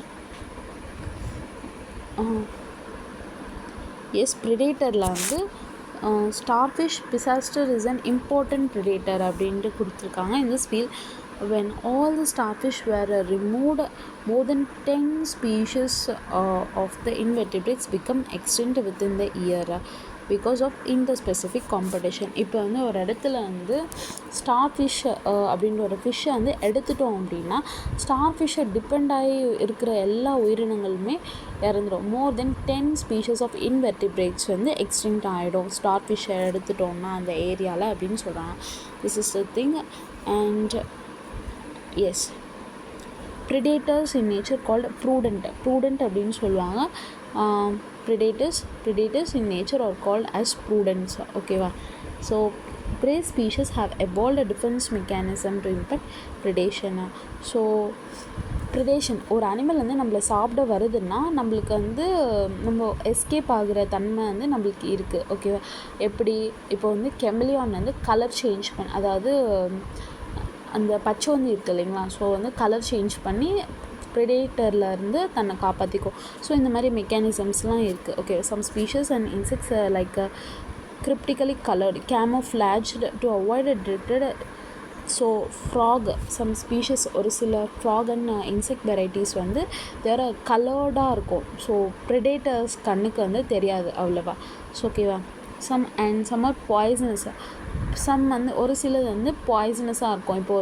ப்ரிடேட்டரில் வந்து starfish Pisaster is an important predator அப்படின்ட்டு கொடுத்துருக்காங்க. in this field when all the starfish were removed, more than 10 species of the invertebrates become extinct within the year because of interspecific competition. இப்போ வந்து ஒரு இடத்துல வந்து starfish அப்படின்ற ஒரு ஃபிஷ்ஷை வந்து எடுத்துட்டோம் அப்படின்னா ஸ்டார்ஃபிஷ்ஷை டிபெண்ட் ஆகி இருக்கிற எல்லா உயிரினங்களுமே இறந்துடும். More than 10 species of invertebrates வந்து எக்ஸ்டிங்க்ட் ஆகிடும் ஸ்டார்ஃபிஷ்ஷை எடுத்துட்டோம்னா அந்த ஏரியாவில் அப்படின்னு சொல்கிறாங்க. This is the thing. And yes, predators in nature called prudent அப்படின்னு சொல்லுவாங்க. predators in nature are called as prudents, ஓகேவா. So prey species have evolved a defense mechanism to impact predation. So predation, ஒரு animal வந்து நம்மளை சாப்பிட வருதுன்னா நம்மளுக்கு வந்து நம்ம எஸ்கேப் ஆகிற தன்மை வந்து நம்மளுக்கு இருக்குது, ஓகேவா. எப்படி இப்போ வந்து கெமிலியான் வந்து கலர் சேஞ்ச் அதாவது அந்த பச்சை வந்து இருக்குது இல்லைங்களா, ஸோ வந்து கலர் சேஞ்ச் பண்ணி ப்ரிடேட்டர்லேருந்து தன்னை காப்பாற்றிக்கும். ஸோ இந்த மாதிரி மெக்கானிசம்ஸ்லாம் இருக்குது, okay. Some species and insects like cryptically coloured camouflaged to avoid detected. So frog, some species, ஒரு சில ஃப்ராக் அண்ட் இன்செக்ட் வெரைட்டிஸ் வந்து வேறு கலர்டாக இருக்கும். ஸோ ப்ரிடேட்டர்ஸ் கண்ணுக்கு வந்து தெரியாது அவ்வளோவா. ஸோ ஓகேவா. சம் ஆர் பாய்சனஸ், சம் வந்து ஒரு சிலது வந்து பாய்சனஸாக இருக்கும். இப்போ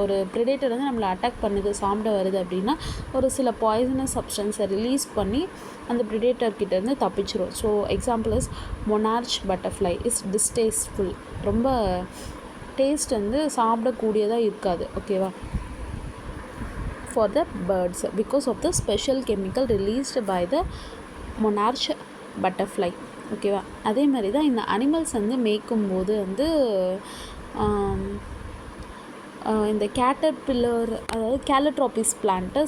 ஒரு ப்ரிடேட்டர் வந்து நம்மளை அட்டாக் பண்ணுது, சாப்பிட வருது அப்படின்னா ஒரு சில பாய்சனஸ் சப்ஸ்டன்ஸை ரிலீஸ் பண்ணி அந்த ப்ரிடேட்டர்கிட்டேருந்து தப்பிச்சிரும். So example is monarch butterfly is distasteful, ரொம்ப டேஸ்ட் வந்து சாப்பிடக்கூடியதாக இருக்காது, ஓகேவா, for the birds because of the special chemical released by the monarch butterfly, ஓகேவா. அதே மாதிரி தான் இந்த அனிமல்ஸ் வந்து மேய்க்கும்போது வந்து இந்த கேட்டர்பில்லர், அதாவது கேலட்ராபிஸ் பிளான்ட்டை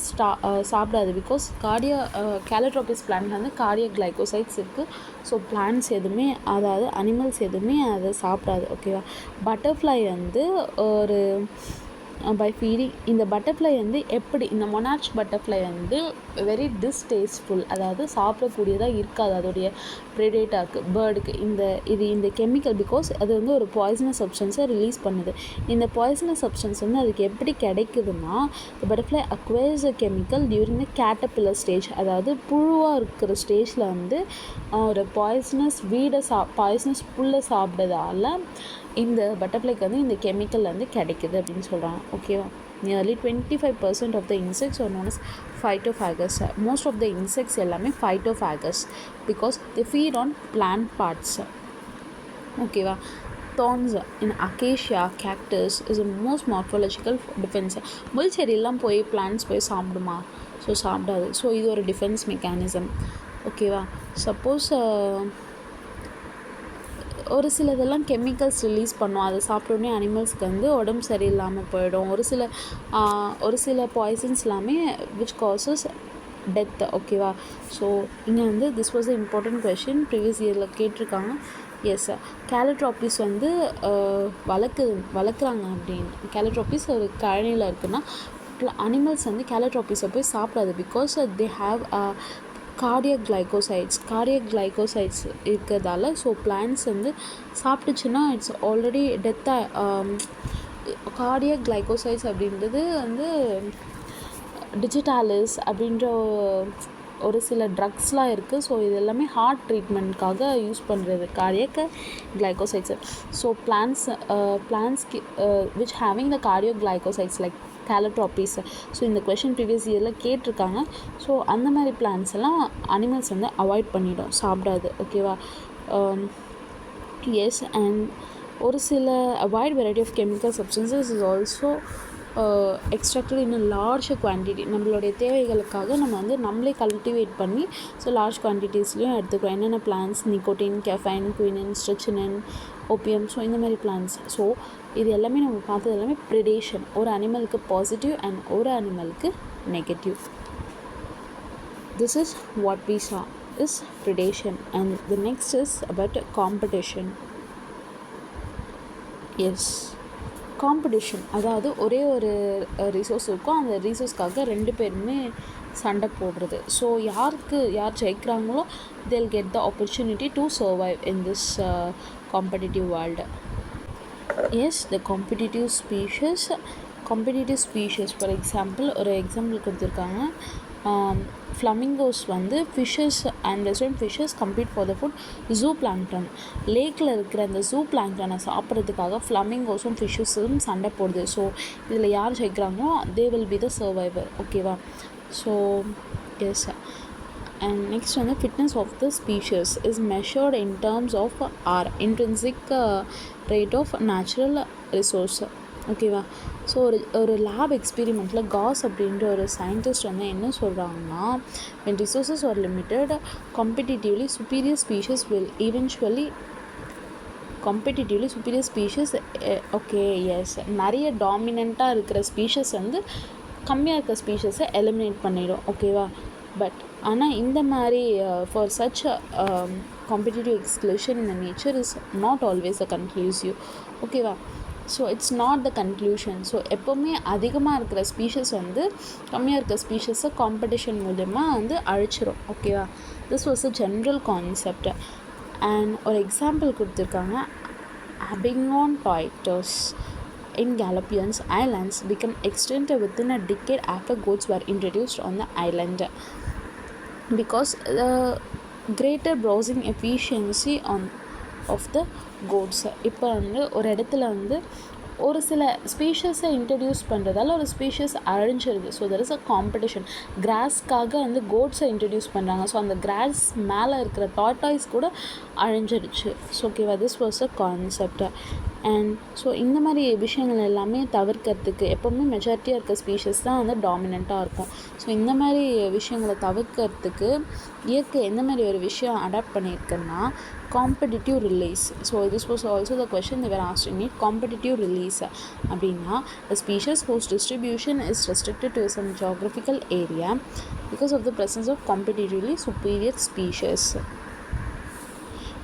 சாப்பிடாது. பிகாஸ் கேலட்ராபிஸ் பிளான்ட் வந்து கிளைகோசைட்ஸ் இருக்குது. ஸோ பிளான்ட்ஸ் எதுவுமே, அதாவது அனிமல்ஸ் எதுவுமே அதை சாப்பிடாது, ஓகேவா. பட்டர்ஃப்ளை வந்து ஒரு பை ஃபீடிங். இந்த பட்டர்ஃப்ளை வந்து எப்படி, இந்த மொனார்ச் பட்டர்ஃப்ளை வந்து வெரி டிஸ்டேஸ்ட்ஃபுல், அதாவது சாப்பிடக்கூடியதாக இருக்காது அதோடைய ப்ரெடேட்டாருக்கு, பேர்டுக்கு. இந்த கெமிக்கல், பிகாஸ் அது வந்து ஒரு பாய்சனஸ் சப்ஸ்டன்ஸை ரிலீஸ் பண்ணுது. இந்த பாய்சனஸ் சப்ஸ்டன்ஸ் வந்து அதுக்கு எப்படி கிடைக்குதுன்னா, the butterfly acquires a chemical during the caterpillar stage, அதாவது புழுவாக இருக்கிற ஸ்டேஜில் வந்து ஒரு பாய்சனஸ் புல்லை சாப்பிட்டதால இந்த பட்டர்ஃப்ளைக்கு வந்து இந்த கெமிக்கல் வந்து கிடைக்குது அப்படின்னு சொல்கிறாங்க. ஓகேவா. Nearly 25% of the insects are known as phytophagous. Most of the insects எல்லாமே phytophagous because they feed on plant parts. ஓகேவா. thorns in acacia cactus is a most morphological defense. முள் செடியெல்லாம் போய் பிளான்ட்ஸ் போய் சாப்பிடுமா? ஸோ சாப்பிடாது. ஸோ இது ஒரு டிஃபென்ஸ் மெக்கானிசம். ஓகேவா. சப்போஸ் ஒரு சிலதெல்லாம் கெமிக்கல்ஸ் ரிலீஸ் பண்ணும், அதை சாப்பிட்டோன்னே அனிமல்ஸ்க்கு வந்து உடம்பு சரியில்லாமல் போயிடும். ஒரு சில பாய்சன்ஸ் எல்லாமே விச் காசஸ் டெத். ஓகேவா. ஸோ இங்கே வந்து this was the important question, previous இயரில் கேட்டிருக்காங்க. எஸ், கேலட்ராபிஸ் வந்து வளர்க்குறாங்க அப்படின்னு. கேலட்ராபிஸ் ஒரு கழனியில் இருக்குன்னா அனிமல்ஸ் வந்து கேலட்ராபிஸை போய் சாப்பிடாது, because they have cardiac glycosides இருக்கிறதால. ஸோ பிளான்ட்ஸ் வந்து சாப்பிட்டுச்சுன்னா இட்ஸ் ஆல்ரெடி டெத்தாக. கார்டியக் கிளைகோசைட்ஸ் அப்படின்றது வந்து டிஜிட்டாலிஸ் அப்படின்ற ஒரு சில ட்ரக்ஸ்லாம் இருக்குது. ஸோ இது எல்லாமே ஹார்ட் ட்ரீட்மெண்ட்காக யூஸ் பண்ணுறது cardiac glycosides. So plants which having the cardiac glycosides like Calotropis. So இந்த கொஷின் ப்ரீவியஸ் இயரில் கேட்டிருக்காங்க. ஸோ அந்த மாதிரி பிளான்ஸ் எல்லாம் அனிமல்ஸ் வந்து அவாய்ட் பண்ணிடும், சாப்பிடாது. ஓகேவா. எஸ், அண்ட் ஒரு சில avoid variety of chemical substances is also extracted in large quantity. நம்மளுடைய தேவைகளுக்காக நம்ம வந்து நம்மளே கல்டிவேட் பண்ணி ஸோ லார்ஜ் குவான்டிட்டிஸ்லையும் எடுத்துக்கிறோம். என்னென்ன plants? Nicotine, caffeine, quinine, strychnine, opium. So இந்த மாதிரி பிளான்ஸ். ஸோ இது எல்லாமே நம்ம பார்த்தது எல்லாமே ப்ரிடேஷன். ஒரு அனிமலுக்கு பாசிட்டிவ் அண்ட் ஒரு அனிமலுக்கு negative. This is what we saw is predation, and the next is about competition. Yes, competition, அதாவது ஒரே ஒரு ரிசோர்ஸ் இருக்கும், அந்த ரிசோர்ஸ்க்காக ரெண்டு பேருமே சண்டை போடுறது. ஸோ யார் ஜெயிக்கிறாங்களோ they'll get the opportunity to survive in this competitive world. Yes, the competitive species for example, ஒரு எக்ஸாம்பிள் கொடுத்துருக்காங்க. ஃப்ளமிங்கோஸ் வந்து fishes and resident fishes compete for the food zooplankton. லேக்கில் இருக்கிற அந்த ஜூப்ளாங்க்டனை சாப்பிட்றதுக்காக ஃப்ளமிங்கோஸும் ஃபிஷ்ஷஸும் சண்டை போடுது. ஸோ இதில் யார் ஜெயிக்கிறாங்களோ they will be the survivor. ஓகேவா. ஸோ எஸ், and next வந்து fitness of the species is measured in terms of our intrinsic rate of natural resource. ஓகேவா. ஸோ ஒரு லேப் எக்ஸ்பெரிமெண்ட்டில் காஸ் அப்படின்ற ஒரு சயின்டிஸ்ட் வந்து என்ன சொல்கிறாங்கன்னா, when resources are limited, competitively superior species okay yes, நிறைய டாமினண்ட்டாக இருக்கிற ஸ்பீஷஸ் வந்து கம்மியாக இருக்கிற ஸ்பீஷஸை எலிமினேட் பண்ணிடும். ஓகேவா. பட் ஆனால் இந்த மாதிரி for such competitive exclusion in the nature is not always a conclusive. ஓகேவா. So it's not the conclusion. So எப்போவுமே அதிகமாக இருக்கிற ஸ்பீஷஸ் வந்து கம்மியாக இருக்கிற ஸ்பீஷஸை காம்படிஷன் மூலமாக வந்து அழிச்சிடும். ஓகேவா. This was a general concept. And ஒரு எக்ஸாம்பிள் கொடுத்துருக்காங்க. 𝓱𝓮𝓵𝓵𝓸 in Gallapagos Islands became extinct within a decade after goats were introduced on the island because the greater browsing efficiency of the goats. இப்போ வந்து ஒரு இடத்துல வந்து ஒரு சில ஸ்பீஷஸை இன்ட்ரடியூஸ் பண்ணுறதால ஒரு ஸ்பீஷஸ் அழிஞ்சிருது. So there is a competition. கிராஸ்க்காக வந்து கோட்ஸை இன்ட்ரடியூஸ் பண்ணுறாங்க. ஸோ அந்த கிராஸ் மேலே இருக்கிற டாட்டாய்ஸ் கூட அழிஞ்சிருச்சு. ஸோ ஓகேவா. This was a concept. And so இந்த மாதிரி விஷயங்கள் எல்லாமே தவிர்க்கிறதுக்கு எப்போவுமே மெஜாரிட்டியாக இருக்க ஸ்பீஷஸ் தான் வந்து டாமினண்ட்டாக இருக்கும். ஸோ இந்த மாதிரி விஷயங்களை தவிர்க்கிறதுக்கு இயற்கை எந்த மாதிரி ஒரு விஷயம் அடாப்ட் பண்ணியிருக்குன்னா competitive release. So this was also the question they were asked in it. Competitive release அப்படின்னா the species whose distribution is restricted to some geographical area because of the presence of competitively superior species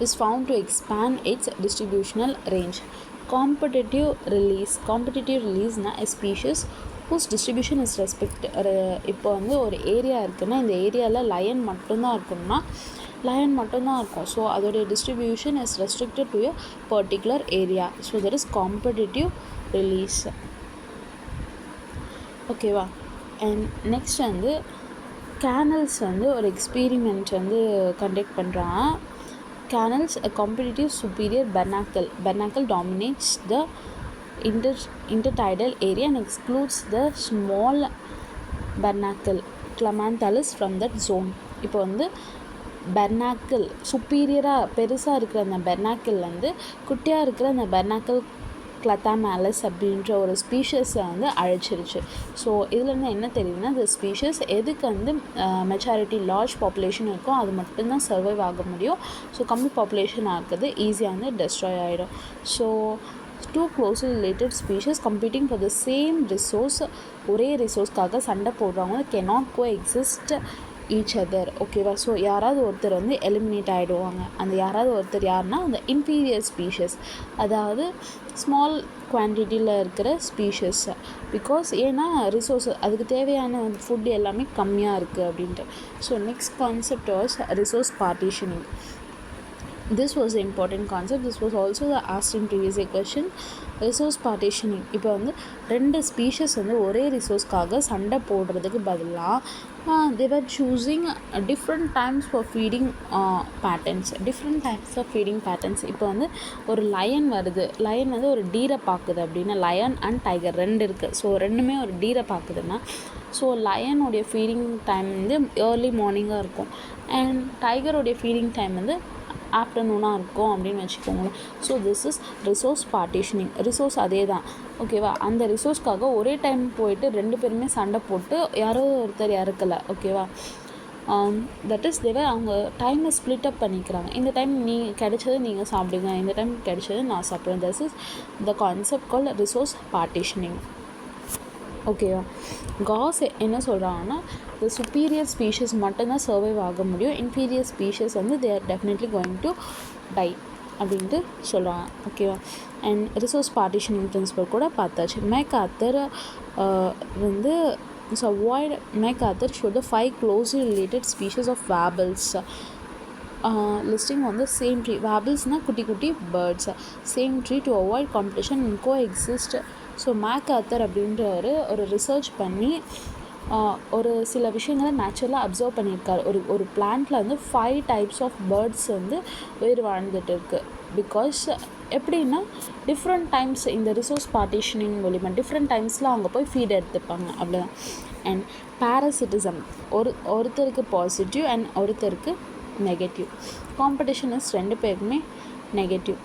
is found to expand its distributional range. Competitive ரிலீஸ்னால் a species whose distribution is இப்போ வந்து ஒரு area இருக்குன்னா இந்த ஏரியாவில் line மட்டும்தான் இருக்கும். So அதோடைய distribution is restricted to a particular area. So that is competitive release. ஓகேவா? அண்ட் நெக்ஸ்ட் வந்து கேனல்ஸ் வந்து ஒரு எக்ஸ்பீரிமெண்ட் வந்து கண்டக்ட் பண்ணுறாங்க. Canals, a competitive superior barnacle dominates the intertidal area and excludes the small barnacle 𝓱𝓮𝓸𝓼 from that zone. இப்போ வந்து பெர்னாக்கிள் சுப்பீரியராக பெருசாக இருக்கிற அந்த பெர்னாக்கிள் வந்து குட்டியாக இருக்கிற அந்த பெர்னாக்கிள் 𝓱𝓮𝓸𝓼 அப்படின்ற ஒரு ஸ்பீஷஸை வந்து அழைச்சிருச்சு. ஸோ இதுலேருந்து என்ன தெரியுதுன்னா, இந்த ஸ்பீஷஸ் எதுக்கு வந்து மெச்சாரிட்டி லார்ஜ் பாப்புலேஷன் இருக்கோ அது மட்டும்தான் சர்வைவ் ஆக முடியும். ஸோ கம்மி பாப்புலேஷன் ஆகுது ஈஸியாக வந்து டெஸ்ட்ராய் ஆகிடும். So two closely related species competing for the same resource, ஒரே ரிசோர்ஸ்க்காக சண்டை போடுறவங்க cannot coexist each other. ஓகேவா? ஸோ யாராவது ஒருத்தர் வந்து எலிமினேட் ஆகிடுவாங்க. அந்த யாராவது ஒருத்தர் யாருன்னா அந்த இன்ஃபீரியர் ஸ்பீஷஸ், அதாவது ஸ்மால் குவான்டிட்டியில் இருக்கிற ஸ்பீஷஸ். பிகாஸ் ஏன்னா ரிசோர்ஸ் அதுக்கு தேவையான ஃபுட் எல்லாமே கம்மியாக இருக்குது அப்படின்ட்டு. So next concept was resource partitioning. This was an important concept. This was also asked in previous question. Resource partitioning. இப்போ வந்து ரெண்டு ஸ்பீஷஸ் வந்து ஒரே ரிசோர்ஸ்க்காக சண்டை போடுறதுக்கு பதிலாக they were choosing different times for feeding patterns. இப்போ வந்து ஒரு லயன் வருது, லயன் வந்து ஒரு டீரை பார்க்குது அப்படின்னா, லயன் அண்ட் டைகர் ரெண்டு இருக்குது. ஸோ ரெண்டுமே ஒரு டீரை பார்க்குதுன்னா, ஸோ லயனுடைய ஃபீடிங் டைம் வந்து ஏர்லி மார்னிங்காக இருக்கும் அண்ட் டைகருடைய ஃபீடிங் டைம் வந்து ஆஃப்டர்நூனாக இருக்கும் அப்படின்னு வச்சுக்கோங்களேன். So this is resource partitioning. Resource அதே தான். ஓகேவா? அந்த ரிசோர்ஸ்க்காக ஒரே டைம் போயிட்டு ரெண்டு பேருமே சண்டை போட்டு யாரோ ஒருத்தர் இறக்கலை. ஓகேவா? தட் இஸ் தேவை அவங்க டைமை ஸ்ப்ளிட் அப் பண்ணிக்கிறாங்க. இந்த டைம் கிடைச்சது நீங்கள் சாப்பிடுங்க, இந்த டைம் கிடைச்சது நான் சாப்பிடுவேன். This is the concept called resource partitioning. ஓகேவா? காஸ் என்ன சொல்கிறாங்கன்னா, இந்த சுப்பீரியர் ஸ்பீஷஸ் மட்டும்தான் சர்வைவ் ஆக முடியும், இன்ஃபீரியர் ஸ்பீஷஸ் வந்து they are definitely going to tie அப்படின்ட்டு சொல்கிறாங்க. ஓகேவா? அண்ட் ரிசோர்ஸ் பார்ட்டிஷனிங் பிரின்சிபல் கூட பார்த்தாச்சு. மெக்கார்த்தர் வந்து MacArthur showed the 5 closely related species of warbles listing on the same tree. Warblesனால் குட்டி குட்டி birds, same tree to avoid competition and coexist. So MacArthur அப்படின்ற ஒரு ரிசர்ச் பண்ணி ஒரு சில விஷயங்களை நேச்சுரலாக அப்சர்வ் பண்ணியிருக்காரு. ஒரு பிளான்ட்டில் வந்து 5 டைப்ஸ் ஆஃப் பேர்ட்ஸ் வந்து உயிர் வாழ்ந்துட்டு இருக்குது. பிகாஸ் எப்படின்னா டிஃப்ரெண்ட் டைம்ஸ் இந்த ரிசோர்ஸ் பார்ட்டிஷனிங் மூலிமா டிஃப்ரெண்ட் டைம்ஸில் அவங்க போய் ஃபீட் எடுத்துப்பாங்க, அப்படிதான். அண்ட் பேரசிட்டிசம், ஒருத்தருக்கு பாசிட்டிவ் அண்ட் ஒருத்தருக்கு நெகட்டிவ். காம்படிஷன் இஸ் ரெண்டு பேருக்குமே negative.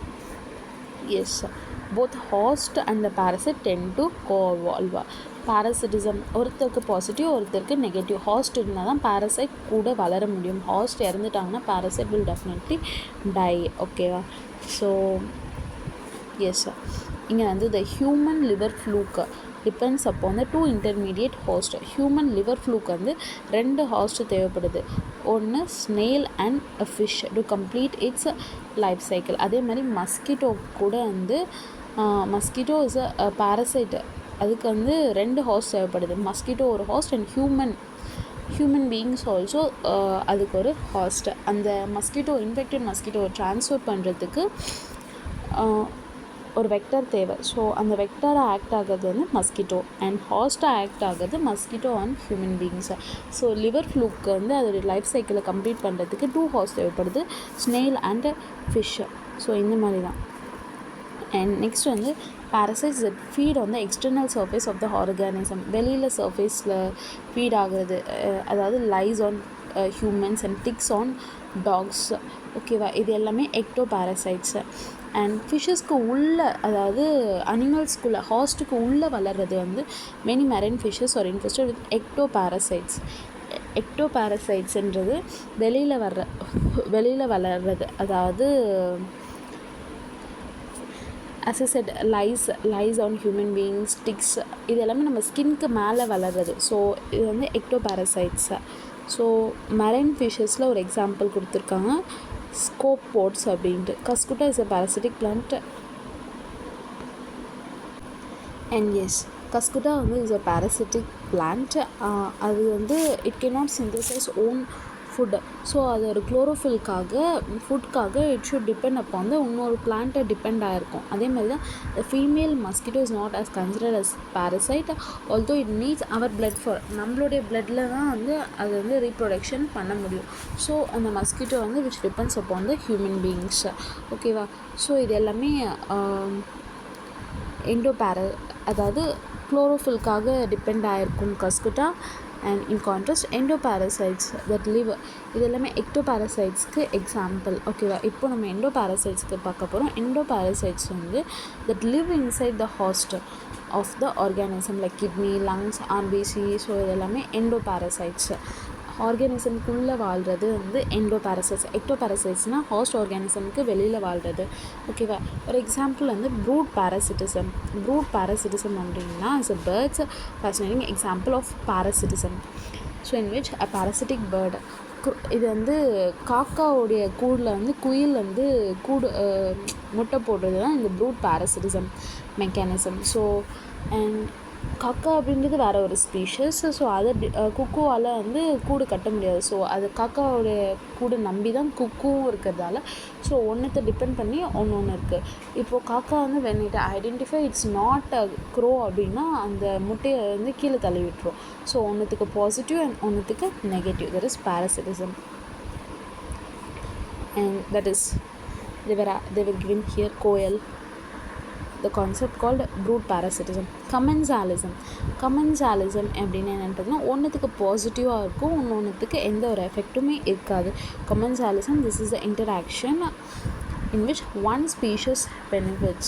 Yes, both host and the parasite tend to coevolve. Parasitism ஒருத்தருக்கு பாசிட்டிவ் ஒருத்தருக்கு நெகட்டிவ். ஹாஸ்ட் இருந்தால் தான் பேரசைட் கூட வளர முடியும். ஹாஸ்ட் இறந்துட்டாங்கன்னா பேரசைட் வில் டெஃபினெட்லி டை. ஓகேவா? ஸோ எஸ், இங்கே வந்து த ஹியூமன் லிவர் ஃப்ளூக் டிபெண்ட்ஸ் அப்போ வந்து 2 இன்டர்மீடியட் ஹாஸ்ட். ஹியூமன் லிவர் ஃப்ளூக் வந்து 2 ஹாஸ்ட் தேவைப்படுது. ஒன்று snail and a fish to complete it's life cycle. அதே மாதிரி மஸ்கிட்டோ கூட வந்து மஸ்கிட்டோ இஸ் அ பேரசைட். அதுக்கு வந்து 2 ஹாஸ்ட் தேவைப்படுது. மஸ்கிட்டோ ஒரு ஹாஸ்ட் அண்ட் ஹியூமன் பீயிங்ஸ் ஆல்சோ அதுக்கு ஒரு ஹாஸ்ட். அந்த மஸ்கிட்டோ இன்ஃபெக்டட் மஸ்கிட்டோ ட்ரான்ஸ்ஃபர் பண்ணுறதுக்கு ஒரு வெக்டர் தேவை. ஸோ அந்த வெக்டராக ஆக்ட் ஆகிறது வந்து மஸ்கிட்டோ அண்ட் ஹாஸ்ட்டாக ஆக்ட் ஆகிறது mosquito and human beings. So liver ஃப்ளூக்கு வந்து அதோடைய லைஃப் சைக்கிளை கம்ப்ளீட் பண்ணுறதுக்கு 2 ஹாஸ்ட் தேவைப்படுது, ஸ்னெயில் அண்ட் ஃபிஷ். ஸோ இந்த மாதிரி தான். அண்ட் நெக்ஸ்ட் வந்து parasites that feed on the external surface of the organism. வெளியில் சர்ஃபேஸில் ஃபீட் ஆகுறது, அதாவது lice on humans and ticks on dogs. ஓகேவா? இது எல்லாமே எக்டோபாரசைட்ஸு. அண்ட் ஃபிஷ்ஷஸ்க்கு உள்ளே, அதாவது அனிமல்ஸ்குள்ளே ஹாஸ்ட்டுக்கு உள்ளே வளர்கிறது வந்து many marine fishes are infested with ectoparasites. எக்டோபாரசைட்ஸுன்றது வெளியில் வளர்கிறது, அதாவது as I said, lies on human beings, ticks, இது எல்லாமே நம்ம ஸ்கின்க்கு மேலே வளர்றது. ஸோ இது வந்து எக்டோபாரசைட்ஸ். ஸோ மெரைன் ஃபிஷ்ஷஸில் ஒரு எக்ஸாம்பிள் கொடுத்துருக்காங்க, ஸ்கோப்போட்ஸ் அப்படின்ட்டு. Cuscuta is a parasitic plant. And yes, Cuscuta வந்து இஸ் அ parasitic plant. அது வந்து it cannot synthesize own food. So அது ஒரு குளோரோஃபில்காக ஃபுட்காக இட் ஷுட் டிபெண்ட் அப்போ வந்து இன்னொரு பிளான்ட்டை டிபெண்ட் ஆகிருக்கும். அதே மாதிரி தான் the female mosquito is not as considered as parasite, although it needs our blood for நம்மளுடைய பிளட்டில் தான் வந்து அது வந்து ரீப்ரொடக்ஷன் பண்ண முடியும். ஸோ அந்த மஸ்கிட்டோ வந்து which depends upon the human beings. ஓகேவா? ஸோ இது எல்லாமே அதாவது குளோரோஃபில்காக டிபெண்ட் ஆகிருக்கும் Cuscuta. And in contrast endoparasites that live, இது எல்லாமே எக்டோபாரசைட்ஸ்க்கு எக்ஸாம்பிள். ஓகேவா? இப்போ நம்ம எண்டோபாரசைட்ஸ்க்கு பார்க்க போகிறோம். எண்டோபாரசைட்ஸ் வந்து that live inside the host of the organism like kidney, lungs, RBC. So இது எல்லாமே எண்டோபாரசைட்ஸ். ஆர்கானிசம்குள்ளே வாழ்கிறது வந்து எண்டோபாரசைட்ஸ். எக்டோபாரசைட்ஸ்னால் ஹாஸ்ட் ஆர்கானிசம்க்கு வெளியில் வாழ்கிறது. ஓகேவா? ஒரு எக்ஸாம்பிள் வந்து ப்ரூட் பேரசிட்டிசம். ப்ரூட் பேரசிட்டிசம் அப்படின்னா is a birds fascinating example of parasitism. So in which a parasitic bird, இது வந்து காக்காவுடைய கூடில் வந்து குயில் வந்து முட்டை போடுறது தான் இந்த ப்ரூட் பேரசிட்டிசம் மெக்கானிசம். ஸோ அண்ட் காக்கா அப்படின்றது வேறு ஒரு ஸ்பீஷஸ். ஸோ அதை குக்குவால் வந்து கூடு கட்ட முடியாது. ஸோ அது காக்காவோடைய கூடு நம்பி தான் குக்கும் இருக்கிறதால ஸோ ஒன்றுத்தை டிபெண்ட் பண்ணி ஒன்று இருக்குது. இப்போது காக்கா வந்து when it identify it's not a crow அப்படின்னா அந்த முட்டையை வந்து கீழே தள்ளி விட்டுரும். ஸோ ஒன்றுத்துக்கு பாசிட்டிவ் அண்ட் ஒன்றுத்துக்கு negative. That is parasitism. And that is they were given here koel. The concept called brood parasitism. Commensalism அப்படின்னு என்னென்னு பார்த்தீங்கன்னா ஒன்றுத்துக்கு பாசிட்டிவாக இருக்கும், ஒன்றுத்துக்கு எந்த ஒரு எஃபெக்ட்டுமே இருக்காது. Commensalism, this is the interaction in which one species benefits.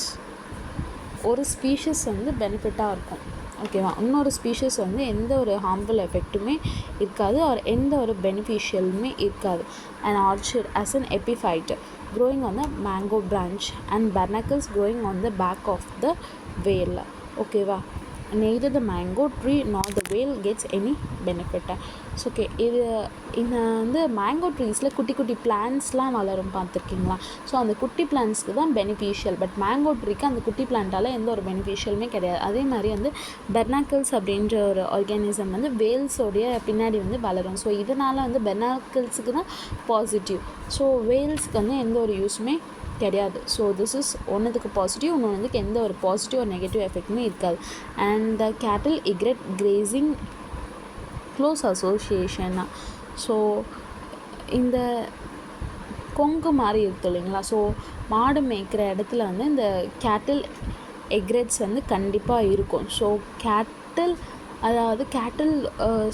ஒரு ஸ்பீஷஸ் வந்து பெனிஃபிட்டாக இருக்கும். ஓகேவா? இன்னொரு ஸ்பீஷஸ் வந்து எந்த ஒரு ஹார்ம்ஃபுல் எஃபெக்ட்டுமே இருக்காது, ஆர் எந்த ஒரு பெனிஃபிஷியலுமே இருக்காது. An orchid as an epiphyte growing on the mango branch and barnacles growing on the back of the whale. ஓகேவா? neither the mango tree nor the whale gets any benefit. So okay, இது இந்த வந்து mango ட்ரீஸில் குட்டி குட்டி பிளான்ட்ஸ்லாம் வளரும் பார்த்துருக்கீங்களா? So அந்த குட்டி பிளான்ட்ஸ்க்கு தான் பெனிஃபிஷியல். பட் மேங்கோ ட்ரீக்கு அந்த குட்டி பிளான்ட்டால் எந்த ஒரு பெனிஃபிஷியலுமே கிடையாது. அதே மாதிரி வந்து பெர்னாக்கிள்ஸ் அப்படின்ற ஒரு ஆர்கானிசம் வந்து வேல்ஸோடைய பின்னாடி வந்து வளரும். ஸோ இதனால் வந்து பெர்னாக்கிள்ஸுக்கு தான் பாசிட்டிவ். ஸோ வேல்ஸ்க்கு வந்து எந்த ஒரு யூஸுமே கிடையாது. ஸோ திஸ் இஸ் ஒன்றுத்துக்கு பாசிட்டிவ், இன்னொன்றுக்கு எந்த ஒரு பாசிட்டிவ் ஒரு நெகட்டிவ் எஃபெக்ட்டுமே இருக்காது. அண்ட் த கேட்டில் இக்ரெட் கிரேசிங் க்ளோஸ் அசோசியேஷன். ஸோ இந்த கொங்கு மாதிரி இருக்குது இல்லைங்களா? ஸோ மாடு மேய்க்கிற இடத்துல வந்து இந்த கேட்டில் எக்ரெட்ஸ் வந்து கண்டிப்பாக இருக்கும். ஸோ கேட்டில்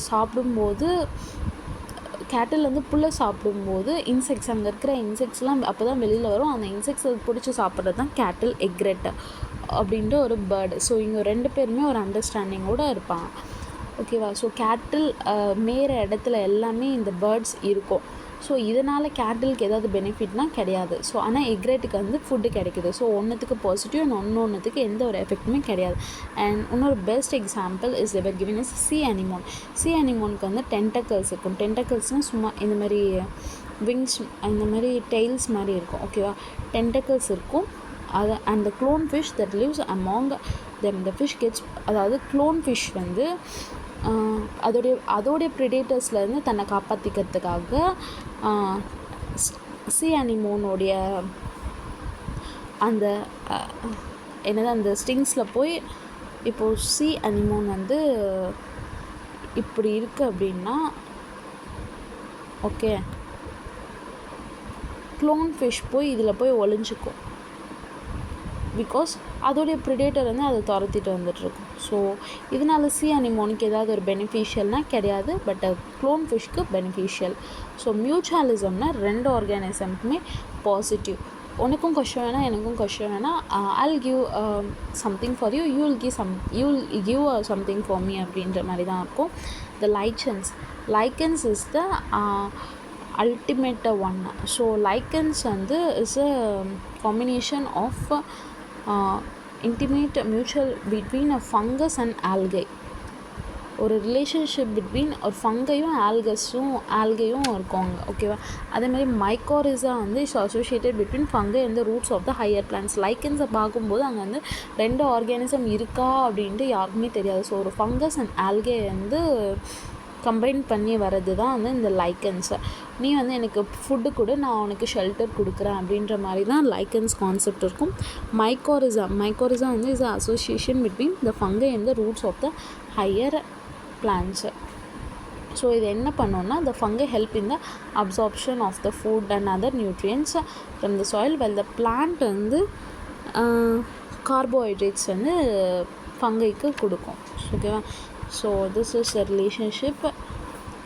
சாப்பிடும்போது கேட்டில் வந்து புல்லை சாப்பிடும்போது இன்செக்ட்ஸ், அங்கே இருக்கிற இன்செக்ட்ஸ்லாம் அப்போ தான் வெளியில் வரும். அந்த இன்செக்ட்ஸை பிடிச்சி சாப்பிட்றது தான் கேட்டில் எக்ரெட் அப்படின்ற ஒரு பேர்டு. ஸோ இங்கே ரெண்டு பேருமே ஒரு அண்டர்ஸ்டாண்டிங்கோடு இருப்பாங்க. ஓகேவா? ஸோ கேட்டில் மேயிற இடத்துல எல்லாமே இந்த பேர்ட்ஸ் இருக்கும். ஸோ இதனால் கேட்டிலுக்கு ஏதாவது பெனிஃபிட்னால் கிடையாது. ஸோ ஆனால் எக்ரெட்டுக்கு வந்து ஃபுட்டு கிடைக்குது. ஸோ ஒன்றுத்துக்கு பாசிட்டிவ் அண்ட் ஒன்றுத்துக்கு எந்த ஒரு எஃபெக்ட்டுமே கிடையாது. அண்ட் இன்னொரு best example is ever given is sea anemone. Sea அனிமோனுக்கு வந்து டென்டக்கல்ஸ் இருக்கும். டென்டக்கல்ஸ்னால் சும்மா இந்த மாதிரி விங்ஸ், இந்த மாதிரி டெய்ல்ஸ் மாதிரி இருக்கும். ஓகேவா? டென்டக்கல்ஸ் இருக்கும். அது அந்த clone fish that lives among them. The fish gets, அதாவது க்ளோன் ஃபிஷ் வந்து அதோடைய ப்ரிடேட்டர்ஸ்லேருந்து தன்னை காப்பாற்றிக்கிறதுக்காக சி அனிமோனுடைய அந்த அந்த ஸ்டிங்ஸில் போய் இப்போது சி அனிமோன் வந்து இப்படி இருக்குது அப்படின்னா ஓகே, க்ளோன் ஃபிஷ் போய் இதில் போய் ஒளிஞ்சிக்கும். பிகாஸ் அதோடைய ப்ரிடேட்டர் வந்து அதை துரத்திட்டு வந்துட்டுருக்கும். ஸோ இதனால் சி அனிமோனுக்கு ஏதாவது ஒரு பெனிஃபிஷியல்னால் கிடையாது, பட் க்ளோன் ஃபிஷ்க்கு பெனிஃபிஷியல். ஸோ மியூச்சுவலிசம்னா ரெண்டு ஆர்கானிசம்க்குமே பாசிட்டிவ். உனக்கும் கொஷன் வேணால் எனக்கும் கொஷன் வேணால், I'll give something for you, you'll give something for me அப்படின்ற மாதிரி தான் இருக்கும். The lichens is the ultimate one. So lichens வந்து is a combination of intimate mutual between a fungus and algae. ஒரு relationship between ஒரு ஃபங்கையும் ஆல்கையும் இருக்கும் அங்கே. ஓகேவா? அதேமாதிரி மைக்கோரிஸா வந்து is associated between fungi and the roots of the higher plants. லைக்கன்ஸை பார்க்கும்போது அங்கே வந்து 2 ஆர்கானிசம் இருக்கா அப்படின்ட்டு யாருக்குமே தெரியாது. ஸோ ஒரு ஃபங்கஸ் அண்ட் ஆல்கே வந்து கம்பைன் பண்ணி வர்றது தான் வந்து இந்த லைக்கன்ஸு. நீ வந்து எனக்கு ஃபுட்டு கொடு, நான் உனக்கு ஷெல்டர் கொடுக்குறேன் அப்படின்ற மாதிரி தான் லைக்கன்ஸ் கான்செப்ட் இருக்கும். மைக்கோரிஸா வந்து is association between the fungi and the roots of the higher plants. So இது என்ன பண்ணோன்னா the fungi help in the absorption of the food and other nutrients from the soil, while the plant வந்து carbohydrates வந்து ஃபங்கைக்கு கொடுக்கும். ஓகேவா? So this is a relationship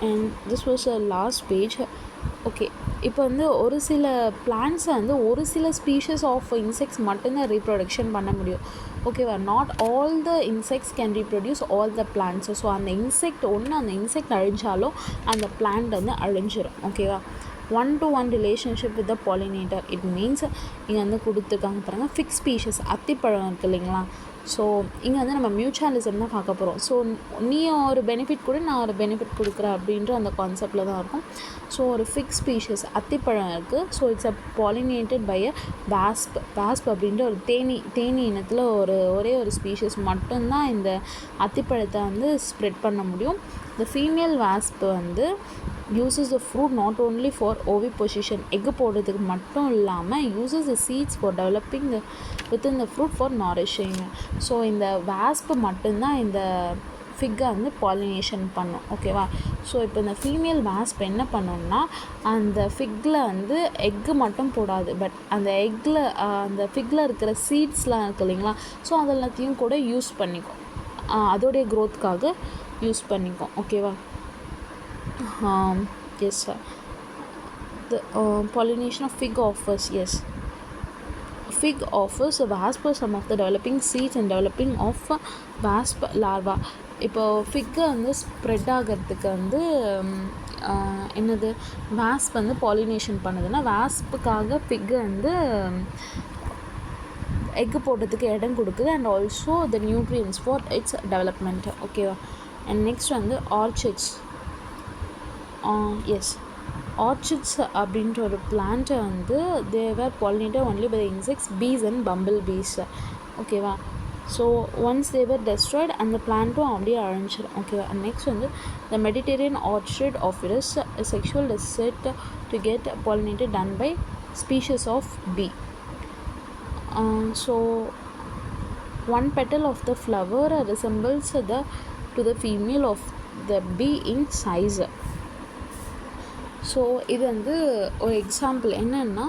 and this was a last page. Okay, இப்போ வந்து ஒரு சில பிளான்ட்ஸை வந்து ஒரு சில ஸ்பீஷஸ் ஆஃப் இன்செக்ட்ஸ் மட்டும்தான் ரீப்ரொடக்ஷன் பண்ண முடியும். ஓகேவா? Not all the insects can reproduce all the plants. So அந்த இன்செக்ட் அழிஞ்சாலும் அந்த பிளான்ட் வந்து அழிஞ்சிடும். ஓகேவா? 1-to-1 relationship with the pollinator. It means இங்கே வந்து கொடுத்துருக்காங்க பாருங்கள், ஃபிக்ஸ் ஸ்பீஷஸ் அத்திப்பழம் இருக்குது இல்லைங்களா? ஸோ இங்கே வந்து நம்ம மியூச்சுவலிசம் தான் பார்க்க போகிறோம். ஸோ நீ ஒரு பெனிஃபிட் கூட நான் ஒரு பெனிஃபிட் கொடுக்குறேன் அப்படின்ற அந்த கான்செப்டில் தான் இருக்கும். ஸோ ஒரு ஃபிக்ஸ் ஸ்பீஷஸ் அத்திப்பழம் இருக்குது. So it's pollinated by a wasp அப்படின்ற ஒரு தேனி இனத்தில் ஒரே ஒரு ஸ்பீஷஸ் மட்டும்தான் இந்த அத்திப்பழத்தை வந்து ஸ்ப்ரெட் பண்ண முடியும். இந்த ஃபீமேல் வாஸ்ப் வந்து uses the fruit not only for oviposition, egg போடுறதுக்கு மட்டும் இல்லாமல் uses the seeds for developing within the fruit for nourishing. So இந்த வாஸ்ப் மட்டும்தான் இந்த ஃபிக்கை வந்து பாலினேஷன் பண்ணும். ஓகேவா? ஸோ இப்போ இந்த ஃபீமேல் வாஸ்ப் என்ன பண்ணோம்னா அந்த ஃபிக்கில் வந்து எக்கு மட்டும் போடாது, பட் அந்த ஃபிக்கில் இருக்கிற சீட்ஸ்லாம் இருக்குது இல்லைங்களா? ஸோ அதெல்லாத்தையும் கூட யூஸ் பண்ணிக்கும், அதோடைய க்ரோத்துக்காக யூஸ் பண்ணிக்கும். ஓகேவா? Yes sir. The pollination of fig offers. Yes, fig offers a wasp for some of the developing seeds and developing of wasp larva. இப்போ ஃபிக்கை வந்து ஸ்ப்ரெட் ஆகிறதுக்கு வந்து என்னது வாஸ்ப் வந்து பாலினேஷன் பண்ணுதுன்னா வாஸ்ப்புக்காக ஃபிக்கை வந்து எக்கு போடுறதுக்கு இடம் கொடுக்குது and also the nutrients for its development. ஓகேவா? அண்ட் நெக்ஸ்ட் வந்து ஆர்ச்சிட்ஸ். எஸ், ஆர்ச்சிட்ஸ் அப்படின்ற ஒரு பிளான்ட்டை வந்து they're pollinated only by the insects, bees and bumblebees. ஓகேவா? ஸோ ஒன்ஸ் தேவர் டெஸ்ட்ராய்ட் அந்த பிளான்ட்டும் அப்படியே அழிஞ்சிடும். ஓகேவா? நெக்ஸ்ட் வந்து the Mediterranean orchid Ophrys sexual is said to get pollinated done by species of bee. So one petal of the flower resembles to the female of the bee in size. So இது வந்து ஒரு example என்னென்னா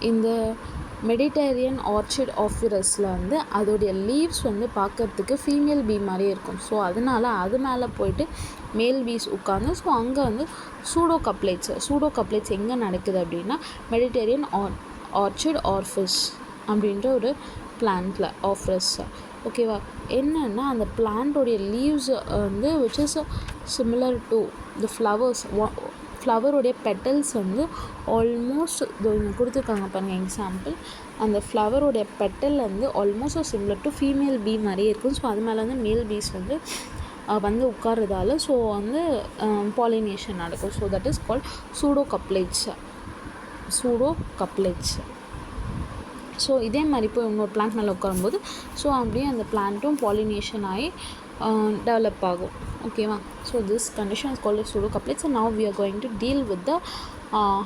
இந்த Mediterranean orchid ஆஃபிரஸில் வந்து அதோடைய leaves வந்து பார்க்குறதுக்கு female bee மாதிரியே இருக்கும். ஸோ அதனால் அது மேலே போயிட்டு மேல் பீஸ் உட்காந்து ஸோ அங்கே வந்து சூடோகப்லேட்ஸ் எங்கே நடக்குது அப்படின்னா மெடிட்டேரியன் ஆர்ச்சிட் ஆர்ஃபிஸ் அப்படின்ற ஒரு பிளான்ட்டில் ஆஃப்ரஸ். ஓகேவா? என்னென்னா அந்த பிளான்ட்டோடைய லீவ்ஸ் வந்து which is similar to the ஃப்ளவருடைய பெட்டல்ஸ் வந்து ஆல்மோஸ்ட் இங்கே கொடுத்துருக்காங்க பாருங்கள் எக்ஸாம்பிள். அந்த ஃப்ளவருடைய பெட்டல் வந்து almost similar to female bee மாதிரியே இருக்கும். ஸோ அது மேலே வந்து மேல் பீஸ் வந்து உட்கார்றதால ஸோ வந்து பாலினேஷன் நடக்கும். So that is called pseudocopulation. So இதே மாதிரி இப்போ இன்னொரு பிளான்ட் மேலே உட்காரும்போது ஸோ அப்படியே அந்த பிளான்ட்டும் பாலினேஷன் ஆகி develop ஆகும். ஓகேவா? So this condition is called pseudocouplet. So now we are going to deal with the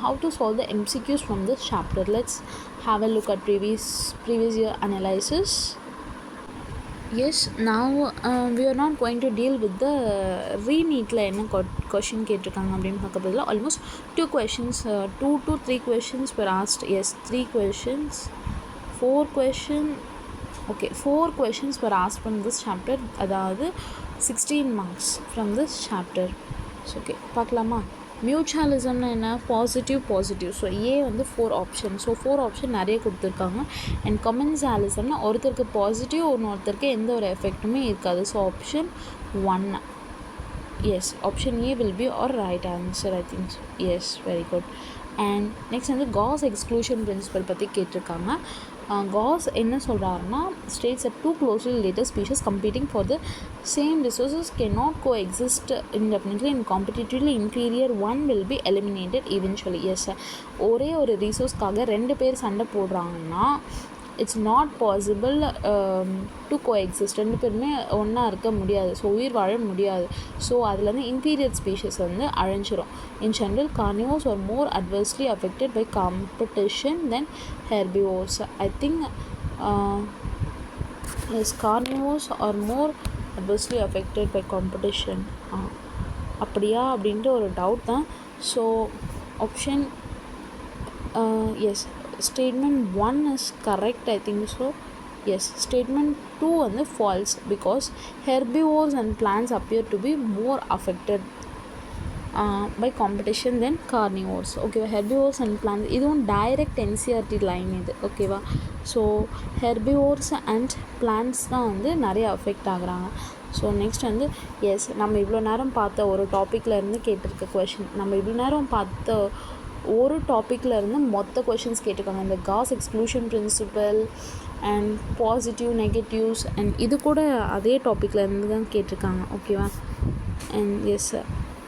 how to solve the MCQs from this chapter. Let's have a look at previous year analysis. Yes, now we are not going to deal with the re-neatல என்ன question கேட்டிருக்காங்க அப்படின்னு பார்க்க பதில் almost 2 to 3 questions were asked. Yes, 3 questions, 4 questions. Okay, 4 questions were asked from this chapter, அதாவது 16 marks from this chapter. So okay, பார்க்கலாமா? மியூச்சுவலிசம்னா என்ன? Positive. So ஏ வந்து 4 option. So 4 option நிறைய கொடுத்துருக்காங்க. அண்ட் கமென்சாலிசம்னா ஒருத்தருக்கு பாசிட்டிவ், ஒருத்தருக்கு எந்த ஒரு எஃபெக்ட்டுமே இருக்காது. So option 1. Yes, option a will be our right answer I think. Yes, very good. And next வந்து காஸ் எக்ஸ்க்ளூஷன் பிரின்சிபல் பற்றி கேட்டிருக்காங்க. காஸ் என்ன சொல்கிறாருன்னா states that two closely related species competing for the same resources cannot coexist indefinitely and competitively inferior one will be eliminated eventually. Yes, ஒரே ஒரு ரிசோர்ஸ்க்காக 2 பேர் சண்டை போடுறாங்கன்னா it's not possible to coexist. 2 பேருமே ஒன்றா இருக்க முடியாது, ஸோ உயிர் வாழ முடியாது. ஸோ அதுலேருந்து இன்ஃபீரியர் ஸ்பீஷஸ் வந்து அழிஞ்சிரும். In general carnivores are more adversely affected by competition than herbivores. I think yes, carnivores are more adversely affected by competition. அப்படியா அப்படின்ட்டு ஒரு டவுட் தான். So option yes, statement 1 is correct, I think so. Yes, statement 2 வந்து false because herbivores and plants appear to be more affected by competition than carnivores. Okay, herbivores and plants இதுவும் direct NCERT line இது. ஓகேவா? So herbivores and plants தான் வந்து நிறைய affect ஆகுறாங்க. So next வந்து S, நம்ம இவ்வளோ நேரம் பார்த்த ஒரு டாப்பிக்கில் இருந்து கேட்டிருக்க கொஷின், நம்ம இவ்வளோ நேரம் பார்த்த ஒரு டாப்பிக்கில் இருந்து மொத்த கொஷின்ஸ் கேட்டிருக்காங்க. இந்த Gause exclusion principle and positive negatives and இது கூட அதே டாப்பிக்கில் இருந்து தான் கேட்டிருக்காங்க. ஓகேவா? அண்ட் எஸ்,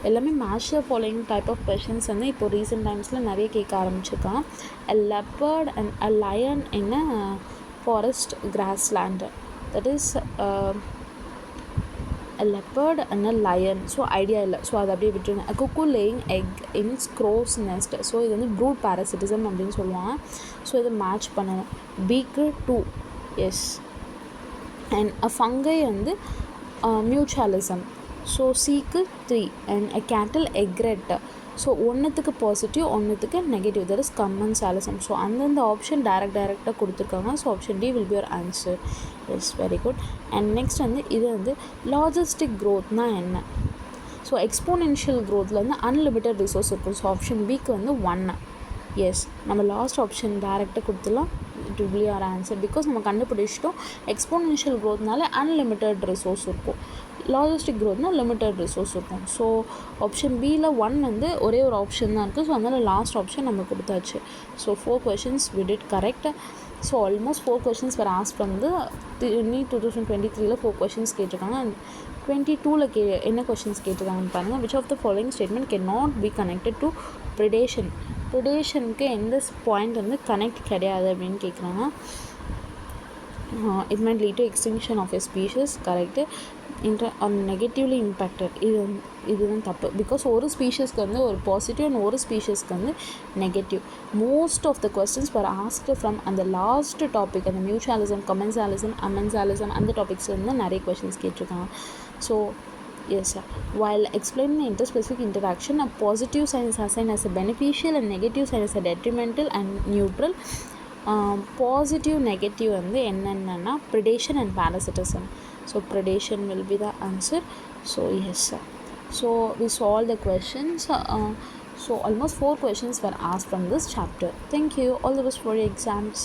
எல்லாமே match the following type of questions வந்து இப்போ ரீசெண்ட் டைம்ஸில் நிறைய கேட்க ஆரம்பிச்சிருக்காங்க. a leopard and a lion in a forest grassland, that is a leopard and a lion. So idea இல்லை, ஸோ அதை அப்படியே விட்டுருங்க. a cuckoo laying egg in crow's nest. So இது வந்து ப்ரூட் parasitism அப்படின்னு சொல்லுவாங்க. ஸோ இதை மேட்ச் பண்ணணும். beak 2, yes. And a fungi வந்து mutualism. ஸோ சீக்கு 3 and a cattle egret. So ஒன்றுத்துக்கு பாசிட்டிவ் ஒன்றுத்துக்கு negative, that is commensalism. So அந்தந்த ஆப்ஷன் டைரெக்டாக கொடுத்துருக்காங்க. So option D will be your answer. Yes, very good. And next வந்து இது வந்து லாஜிஸ்டிக் க்ரோத்னால் என்ன? ஸோ எக்ஸ்போனென்ஷியல் க்ரோத்தில் வந்து அன்லிமிட்டட் ரிசோர்ஸ் இருக்கும். ஸோ ஆப்ஷன் பிக்கு வந்து 1. எஸ், நம்ம லாஸ்ட் ஆப்ஷன் டைரெக்டாக கொடுத்துலாம். It will be your answer because நம்ம கண்டுபிடிச்சிட்டோம் எக்ஸ்போனென்ஷியல் க்ரோத்னால அன்லிமிட்டட் ரிசோர்ஸ் இருக்கும், லாஜிஸ்டிக் க்ரோத்னால் லிமிட்டட் ரிசோர்ஸ் இருக்கும். ஸோ ஆப்ஷன் பியில் 1 வந்து ஒரே ஒரு ஆப்ஷன் தான் இருக்குது. ஸோ அதனால் லாஸ்ட் ஆப்ஷன் நம்ம கொடுத்தாச்சு. So 4 questions we did correct. So almost 4 questions were asked from the 2023ல் 4 questions கேட்டிருக்காங்க. அண்ட் 22ல் என்ன கொஷின்ஸ் கேட்டிருக்காங்கன்னு பாருங்கள். which of the following statement cannot be connected to predation? ப்ரிடேஷனுக்கு எந்த பாயிண்ட் வந்து கனெக்ட் கிடையாது அப்படின்னு கேட்குறாங்க. it might lead to extinction of a species, correct. or negatively impacted, இதுதான் தப்பு. பிகாஸ் ஒரு ஸ்பீஷஸ்க்கு வந்து ஒரு பாசிட்டிவ் அண்ட் ஒரு ஸ்பீஷஸ்க்கு வந்து negative. Most of the questions were asked from அந்த லாஸ்ட் டாபிக், அந்த மியூச்சுவலிசம், commensalism, amensalism அந்த டாபிக்ஸ் வந்து நிறைய கொஸ்டின்ஸ் கேட்டிருக்காங்க. So yes, while explaining the interspecific interaction, a positive sign is assigned as a beneficial and negative sign as a detrimental and neutral. Positive negative வந்து என்னென்னா predation and parasitism. So predation will be the answer. So yes, so we solved the questions. So almost 4 questions were asked from this chapter. Thank you. All the best for your exams.